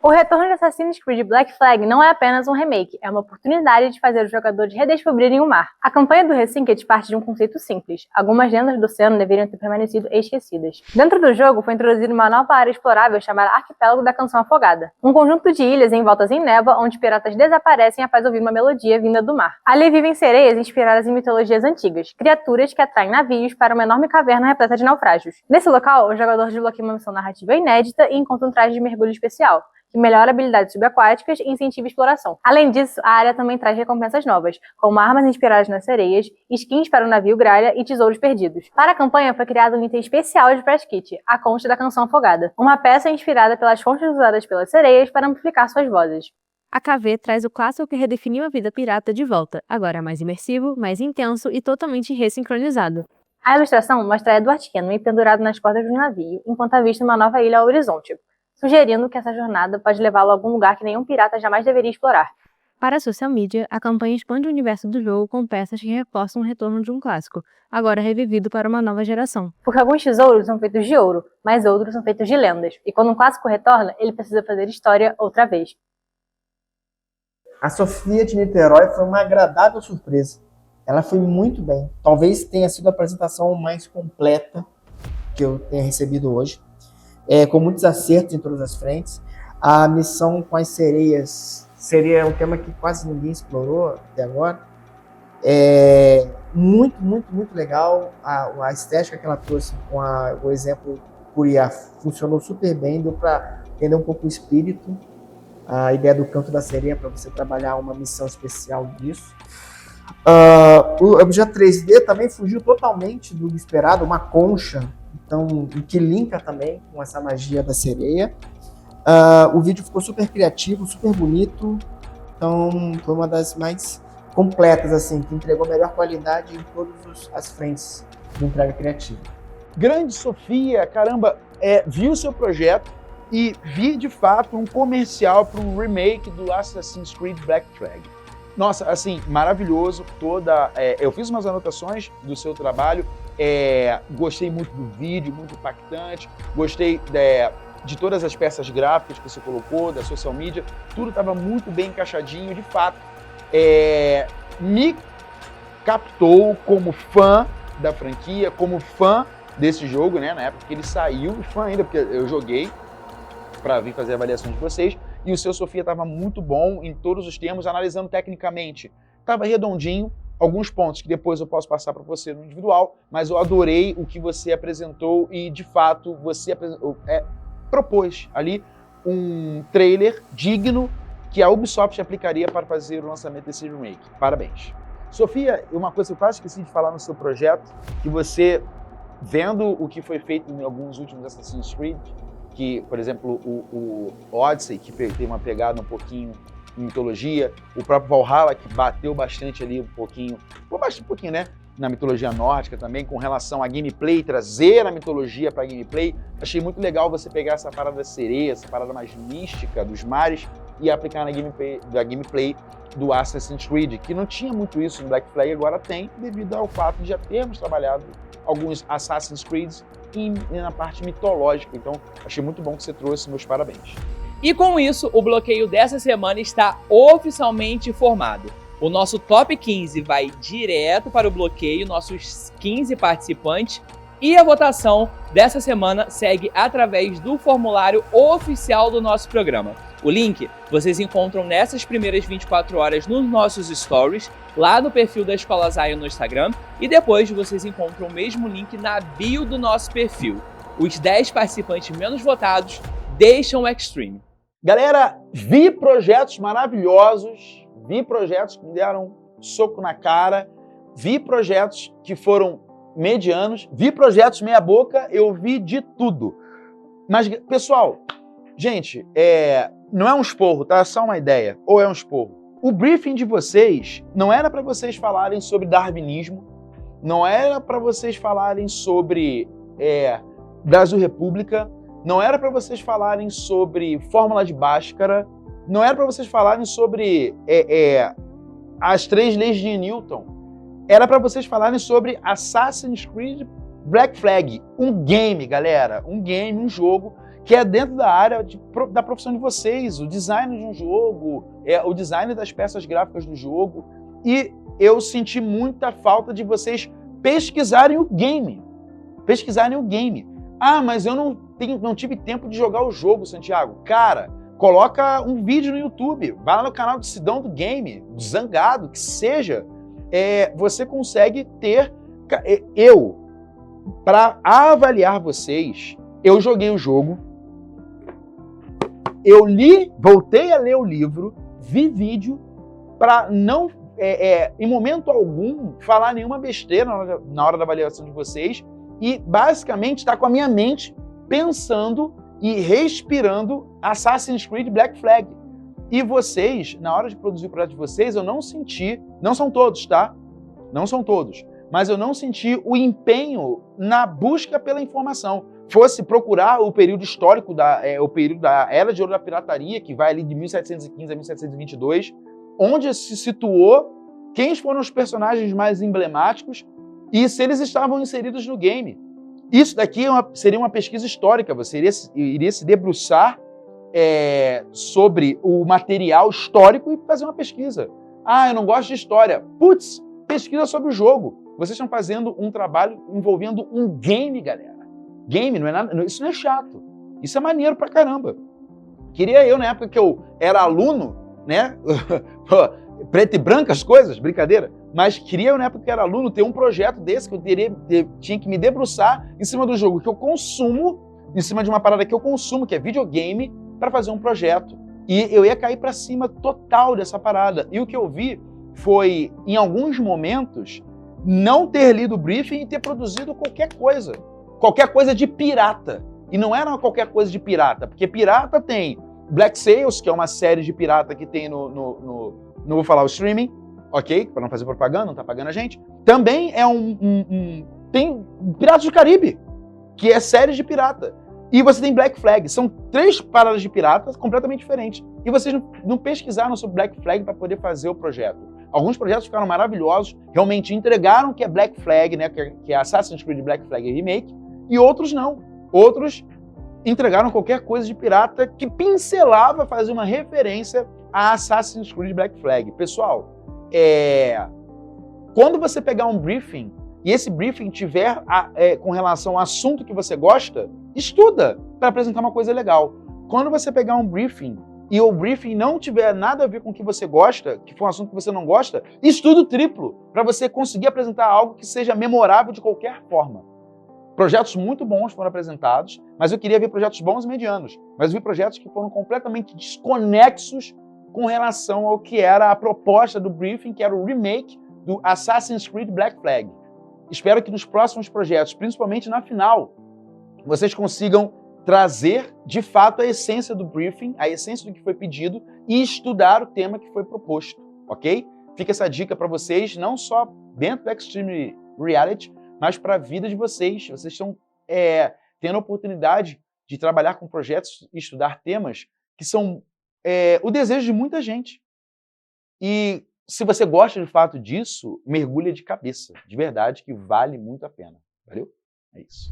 O retorno de Assassin's Creed Black Flag não é apenas um remake, é uma oportunidade de fazer os jogadores redescobrirem o mar. A campanha do Resynced parte de um conceito simples. Algumas lendas do oceano deveriam ter permanecido esquecidas. Dentro do jogo foi introduzida uma nova área explorável chamada Arquipélago da Canção Afogada. Um conjunto de ilhas envoltas em névoa onde piratas desaparecem após ouvir uma melodia vinda do mar. Ali vivem sereias inspiradas em mitologias antigas, criaturas que atraem navios para uma enorme caverna repleta de naufrágios. Nesse local, o jogador desbloqueia uma missão narrativa inédita e encontra um traje de mergulho especial, que melhora habilidades subaquáticas e incentiva a exploração. Além disso, a área também traz recompensas novas, como armas inspiradas nas sereias, skins para o navio Gralha e tesouros perdidos. Para a campanha foi criado um item especial de Press Kit, a Concha da Canção Afogada, uma peça inspirada pelas conchas usadas pelas sereias para amplificar suas vozes. A KV traz o clássico que redefiniu a vida pirata de volta, agora mais imersivo, mais intenso e totalmente ressincronizado. A ilustração mostra Edward Kenway pendurado nas cordas do navio, enquanto avista uma nova ilha ao horizonte, sugerindo que essa jornada pode levá-lo a algum lugar que nenhum pirata jamais deveria explorar. Para a social media, a campanha expande o universo do jogo com peças que reforçam o retorno de um clássico, agora revivido para uma nova geração. Porque alguns tesouros são feitos de ouro, mas outros são feitos de lendas, e quando um clássico retorna, ele precisa fazer história outra vez. A Sofia de Niterói foi uma agradável surpresa. Ela foi muito bem. Talvez tenha sido a apresentação mais completa que eu tenha recebido hoje. Com muitos acertos em todas as frentes. A missão com as sereias seria um tema que quase ninguém explorou até agora. Muito legal. A estética que ela trouxe com o exemplo Curiá funcionou super bem. Deu para entender um pouco o espírito. A ideia do canto da sereia para você trabalhar uma missão especial disso. O objeto 3D também fugiu totalmente do esperado, uma concha, então, que linka também com essa magia da sereia. O vídeo ficou super criativo, super bonito, então foi uma das mais completas, assim, que entregou melhor qualidade em todas as frentes de entrega criativa. Grande Sofia, caramba, vi o seu projeto e vi de fato um comercial para um remake do Assassin's Creed Black Flag. Nossa, assim, maravilhoso, eu fiz umas anotações do seu trabalho, gostei muito do vídeo, muito impactante, gostei de todas as peças gráficas que você colocou, da social media, tudo estava muito bem encaixadinho, de fato, me captou como fã da franquia, como fã desse jogo, né, na época que ele saiu, e fã ainda, porque eu joguei para vir fazer a avaliação de vocês. E o seu Sofia estava muito bom em todos os termos, analisando tecnicamente. Estava redondinho, alguns pontos que depois eu posso passar para você no individual, mas eu adorei o que você apresentou e, de fato, você propôs ali um trailer digno que a Ubisoft aplicaria para fazer o lançamento desse remake. Parabéns. Sofia, uma coisa que eu quase esqueci de falar no seu projeto, que você, vendo o que foi feito em alguns últimos Assassin's Creed, que, por exemplo, o Odyssey, que tem uma pegada um pouquinho em mitologia, o próprio Valhalla, que bateu bastante ali um pouquinho, né, na mitologia nórdica também, com relação à gameplay, trazer a mitologia para a gameplay. Achei muito legal você pegar essa parada da sereia, essa parada mais mística dos mares e aplicar na gameplay do Assassin's Creed, que não tinha muito isso no Black Flag, agora tem, devido ao fato de já termos trabalhado alguns Assassin's Creed e na parte mitológica. Então, achei muito bom que você trouxe, meus parabéns. E com isso, o bloqueio dessa semana está oficialmente formado. O nosso top 15 vai direto para o bloqueio, nossos 15 participantes, e a votação dessa semana segue através do formulário oficial do nosso programa. O link vocês encontram nessas primeiras 24 horas nos nossos stories, lá no perfil da Escola Zion no Instagram, e depois vocês encontram o mesmo link na bio do nosso perfil. Os 10 participantes menos votados deixam o Extreme. Galera, vi projetos maravilhosos, vi projetos que me deram um soco na cara, vi projetos que foram medianos, vi projetos meia boca, eu vi de tudo. Mas, pessoal, gente, não é um esporro, tá? É só uma ideia. Ou é um esporro. O briefing de vocês não era para vocês falarem sobre darwinismo, não era para vocês falarem sobre Brasil República, não era para vocês falarem sobre Fórmula de Bhaskara, não era para vocês falarem sobre as 3 leis de Newton. Era para vocês falarem sobre Assassin's Creed Black Flag, um game, galera, um jogo que é dentro da área da profissão de vocês, o design de um jogo, o design das peças gráficas do jogo, e eu senti muita falta de vocês pesquisarem o game. Ah, mas eu não tive tempo de jogar o jogo, Santiago. Cara, coloca um vídeo no YouTube, vai lá no canal de Sidão do Game, do Zangado, que seja, você consegue ter... Para avaliar vocês, eu joguei o jogo, eu li, voltei a ler o livro, vi vídeo, para não, em momento algum, falar nenhuma besteira na hora da avaliação de vocês, e basicamente estar com a minha mente pensando e respirando Assassin's Creed Black Flag. E vocês, na hora de produzir o projeto de vocês, eu não senti, não são todos, tá? Não são todos, mas eu não senti o empenho na busca pela informação. Fosse procurar o período histórico, o período da Era de Ouro da Pirataria, que vai ali de 1715 a 1722, onde se situou, quem foram os personagens mais emblemáticos e se eles estavam inseridos no game. Isso daqui seria uma pesquisa histórica, você iria se debruçar sobre o material histórico e fazer uma pesquisa. Ah, eu não gosto de história. Putz, pesquisa sobre o jogo. Vocês estão fazendo um trabalho envolvendo um game, galera. Game, não é nada, isso não é chato. Isso é maneiro pra caramba. Queria eu, na época que eu era aluno, né? Preto e branco as coisas, brincadeira. Mas queria eu, na época que era aluno, ter um projeto desse que eu tinha que me debruçar em cima do jogo que eu consumo, em cima de uma parada que eu consumo, que é videogame, para fazer um projeto. E eu ia cair para cima total dessa parada. E o que eu vi foi, em alguns momentos, não ter lido o briefing e ter produzido qualquer coisa de pirata. E não era qualquer coisa de pirata, porque pirata tem Black Sails, que é uma série de pirata que tem não vou falar o streaming, ok? Para não fazer propaganda, não tá pagando a gente. Também é tem Piratas do Caribe, que é série de pirata. E você tem Black Flag. São 3 paradas de piratas completamente diferentes. E vocês não pesquisaram sobre Black Flag para poder fazer o projeto. Alguns projetos ficaram maravilhosos, realmente entregaram que é Black Flag, né, que é Assassin's Creed Black Flag Remake, e outros não. Outros entregaram qualquer coisa de pirata que pincelava, fazia uma referência a Assassin's Creed Black Flag. Pessoal, quando você pegar um briefing, e esse briefing tiver com relação ao assunto que você gosta, estuda para apresentar uma coisa legal. Quando você pegar um briefing e o briefing não tiver nada a ver com o que você gosta, que for um assunto que você não gosta, estuda o triplo para você conseguir apresentar algo que seja memorável de qualquer forma. Projetos muito bons foram apresentados, mas eu queria ver projetos bons e medianos. Mas eu vi projetos que foram completamente desconexos com relação ao que era a proposta do briefing, que era o remake do Assassin's Creed Black Flag. Espero que nos próximos projetos, principalmente na final, vocês consigam trazer, de fato, a essência do briefing, a essência do que foi pedido e estudar o tema que foi proposto, ok? Fica essa dica para vocês, não só dentro do Extreme Reality, mas para a vida de vocês. Vocês estão tendo a oportunidade de trabalhar com projetos e estudar temas que são o desejo de muita gente. E se você gosta de fato disso, mergulha de cabeça, de verdade, que vale muito a pena. Valeu? É isso.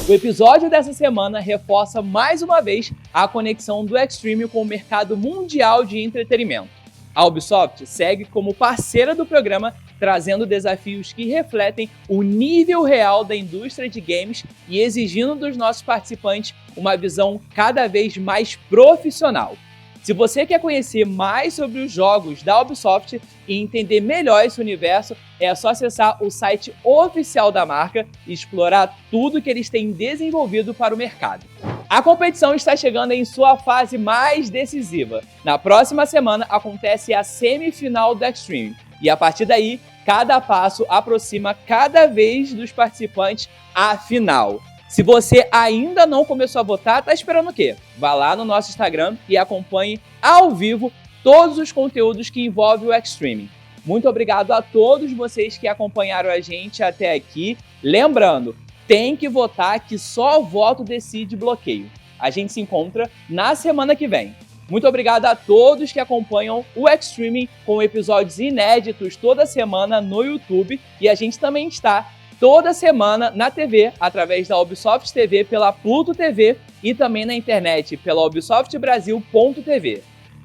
O episódio dessa semana reforça mais uma vez a conexão do Extreme com o mercado mundial de entretenimento. A Ubisoft segue como parceira do programa, trazendo desafios que refletem o nível real da indústria de games e exigindo dos nossos participantes uma visão cada vez mais profissional. Se você quer conhecer mais sobre os jogos da Ubisoft e entender melhor esse universo, é só acessar o site oficial da marca e explorar tudo que eles têm desenvolvido para o mercado. A competição está chegando em sua fase mais decisiva. Na próxima semana acontece a semifinal do Extreme e a partir daí, cada passo aproxima cada vez dos participantes à final. Se você ainda não começou a votar, tá esperando o quê? Vá lá no nosso Instagram e acompanhe ao vivo todos os conteúdos que envolvem o Extreme. Muito obrigado a todos vocês que acompanharam a gente até aqui. Lembrando, tem que votar que só o voto decide bloqueio. A gente se encontra na semana que vem. Muito obrigado a todos que acompanham o Extreme com episódios inéditos toda semana no YouTube. E a gente também está toda semana na TV, através da Ubisoft TV pela Pluto TV e também na internet pela ubisoftbrasil.tv.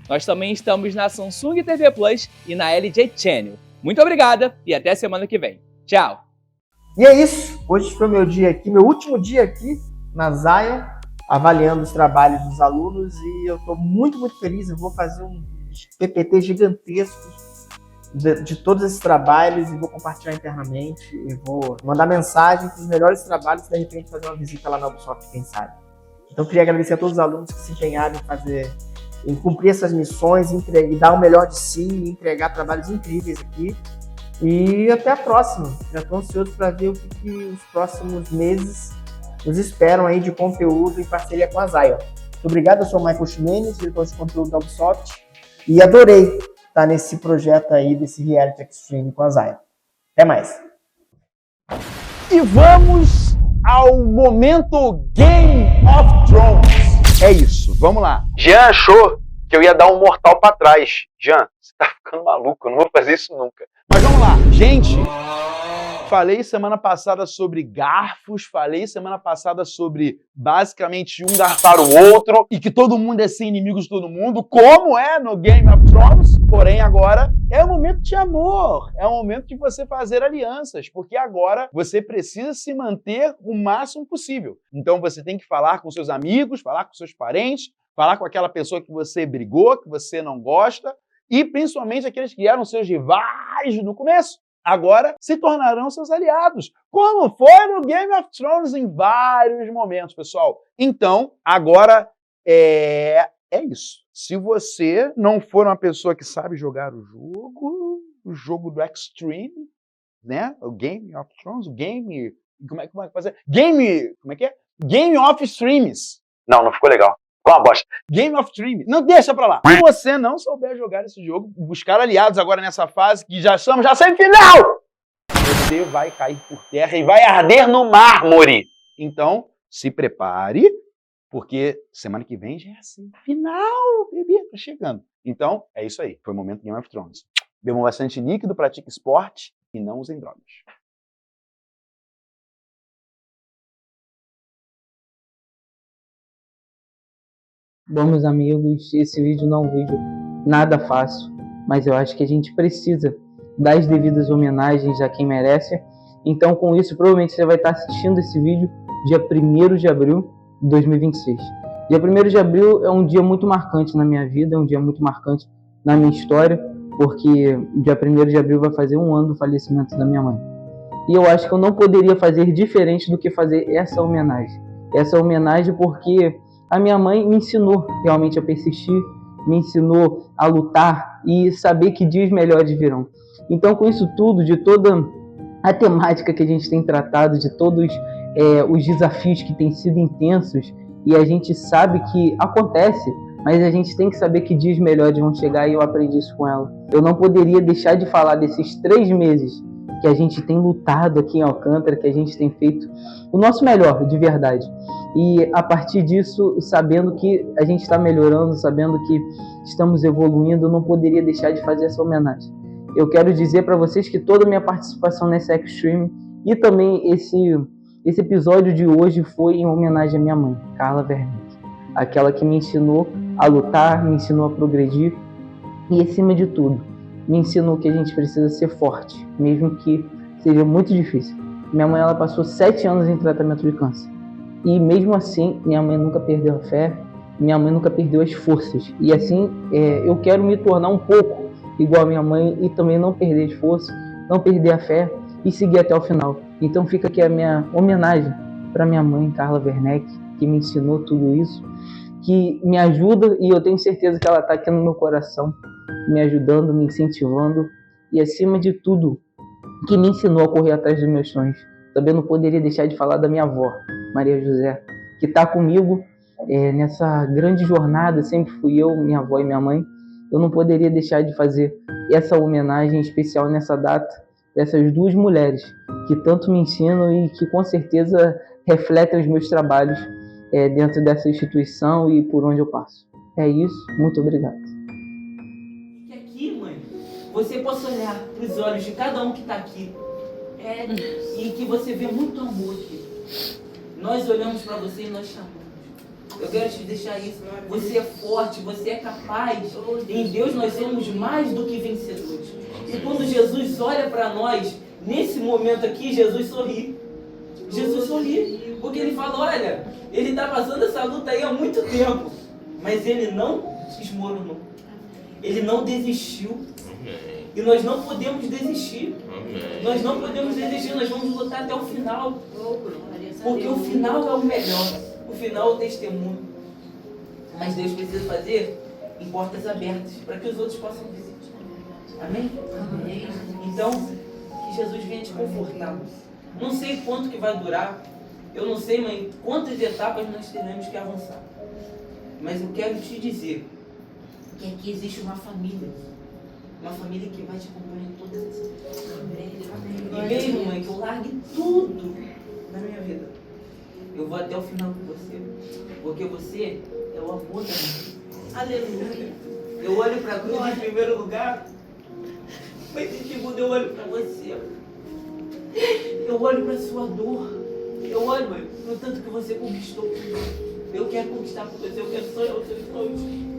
Nós também estamos na Samsung TV Plus e na LG Channel. Muito obrigada e até semana que vem. Tchau! E é isso. Hoje foi meu dia aqui, meu último dia aqui na Zion, avaliando os trabalhos dos alunos e eu estou muito, muito feliz. Eu vou fazer um PPT gigantesco de todos esses trabalhos e vou compartilhar internamente e vou mandar mensagem para os melhores trabalhos e de repente fazer uma visita lá na Ubisoft, quem sabe. Então queria agradecer a todos os alunos que se empenharam em cumprir essas missões, e dar o melhor de si e entregar trabalhos incríveis aqui. E até a próxima. Já estou ansioso para ver o que os próximos meses nos esperam aí de conteúdo em parceria com a Zion. Muito obrigado, eu sou o Michael Ximenes, diretor de conteúdo da Ubisoft, e adorei estar nesse projeto aí, desse Reality Extreme com a Zion. Até mais. E vamos ao momento Game of Thrones. É isso, vamos lá. Jean achou que eu ia dar um mortal pra trás. Jean, você tá ficando maluco, eu não vou fazer isso nunca. Mas vamos lá, gente. Falei semana passada sobre garfos, falei semana passada sobre basicamente um garfar o outro e que todo mundo é ser inimigo de todo mundo, como é no Game of Thrones. Porém, agora é o momento de amor, é o momento de você fazer alianças, porque agora você precisa se manter o máximo possível. Então você tem que falar com seus amigos, falar com seus parentes, falar com aquela pessoa que você brigou, que você não gosta, e principalmente aqueles que eram seus rivais no começo. Agora se tornarão seus aliados, como foi no Game of Thrones em vários momentos, pessoal. Então, agora é isso. Se você não for uma pessoa que sabe jogar o jogo do Extreme, né? O Game of Thrones, o game... Como é que fazer? Como é que é? Game of Streams. Não ficou legal. Ficou uma bosta. Game of Thrones. Não, deixa pra lá. Se você não souber jogar esse jogo, buscar aliados agora nessa fase, que já estamos semifinal, você vai cair por terra e vai arder no mármore. Então, se prepare, porque semana que vem já é a semifinal, bebê, tá chegando. Então, é isso aí. Foi o momento Game of Thrones. Bebam bastante líquido, pratique esporte e não usem drogas. Bom, meus amigos, esse vídeo não é um vídeo nada fácil, mas eu acho que a gente precisa dar as devidas homenagens a quem merece. Então, com isso, provavelmente você vai estar assistindo esse vídeo dia 1º de abril de 2026. Dia 1º de abril é um dia muito marcante na minha vida, é um dia muito marcante na minha história, porque dia 1º de abril vai fazer 1 ano do falecimento da minha mãe. E eu acho que eu não poderia fazer diferente do que fazer essa homenagem. Essa homenagem porque a minha mãe me ensinou realmente a persistir, me ensinou a lutar e saber que dias melhores virão. Então, com isso tudo, de toda a temática que a gente tem tratado, de todos os desafios que têm sido intensos, e a gente sabe que acontece, mas a gente tem que saber que dias melhores vão chegar e eu aprendi isso com ela. Eu não poderia deixar de falar desses 3 meses que a gente tem lutado aqui em Alcântara, que a gente tem feito o nosso melhor, de verdade. E a partir disso, sabendo que a gente está melhorando, sabendo que estamos evoluindo, eu não poderia deixar de fazer essa homenagem. Eu quero dizer para vocês que toda a minha participação nesse Extreme e também esse episódio de hoje foi em homenagem à minha mãe, Carla Werneck. Aquela que me ensinou a lutar, me ensinou a progredir e, acima de tudo, me ensinou que a gente precisa ser forte, mesmo que seja muito difícil. Minha mãe ela passou 7 anos em tratamento de câncer. E mesmo assim, minha mãe nunca perdeu a fé, minha mãe nunca perdeu as forças. E assim, eu quero me tornar um pouco igual a minha mãe e também não perder as forças, não perder a fé e seguir até o final. Então fica aqui a minha homenagem para minha mãe, Carla Werneck, que me ensinou tudo isso, que me ajuda e eu tenho certeza que ela está aqui no meu coração, me ajudando, me incentivando e, acima de tudo, que me ensinou a correr atrás dos meus sonhos. Também não poderia deixar de falar da minha avó, Maria José, que está comigo nessa grande jornada, sempre fui eu, minha avó e minha mãe. Eu não poderia deixar de fazer essa homenagem especial nessa data para essas 2 mulheres que tanto me ensinam e que com certeza refletem os meus trabalhos dentro dessa instituição e por onde eu passo. É isso, muito obrigado. Que aqui, mãe, você possa olhar para os olhos de cada um que está aqui e que você vê muito amor aqui. Nós olhamos para você e nós chamamos. Eu quero te deixar isso. Você é forte, você é capaz. Em Deus nós somos mais do que vencedores. E quando Jesus olha para nós, nesse momento aqui, Jesus sorri. Jesus sorri. Porque ele fala, olha, ele está passando essa luta aí há muito tempo. Mas ele não desmoronou. Ele não desistiu. E nós não podemos desistir. Nós não podemos desistir. Nós vamos lutar até o final. Porque o final é o melhor. O final é o testemunho. Mas Deus precisa fazer em portas abertas para que os outros possam visitar. Amém? Amém. Então, que Jesus venha te confortar. Não sei quanto que vai durar. Eu não sei, mãe, quantas etapas nós teremos que avançar. Mas eu quero te dizer que aqui existe uma família. Uma família que vai te acompanhar em todas as etapas. Amém. E mesmo, mãe, que eu largue tudo na minha vida, eu vou até o final com você. Porque você é o amor da minha vida. Aleluia. Eu olho para a cruz em primeiro lugar, mas em segundo eu olho para você. Eu olho para a sua dor. Eu olho, mãe, no tanto que você conquistou. Eu quero conquistar por você, eu quero sonhar os seus sonhos.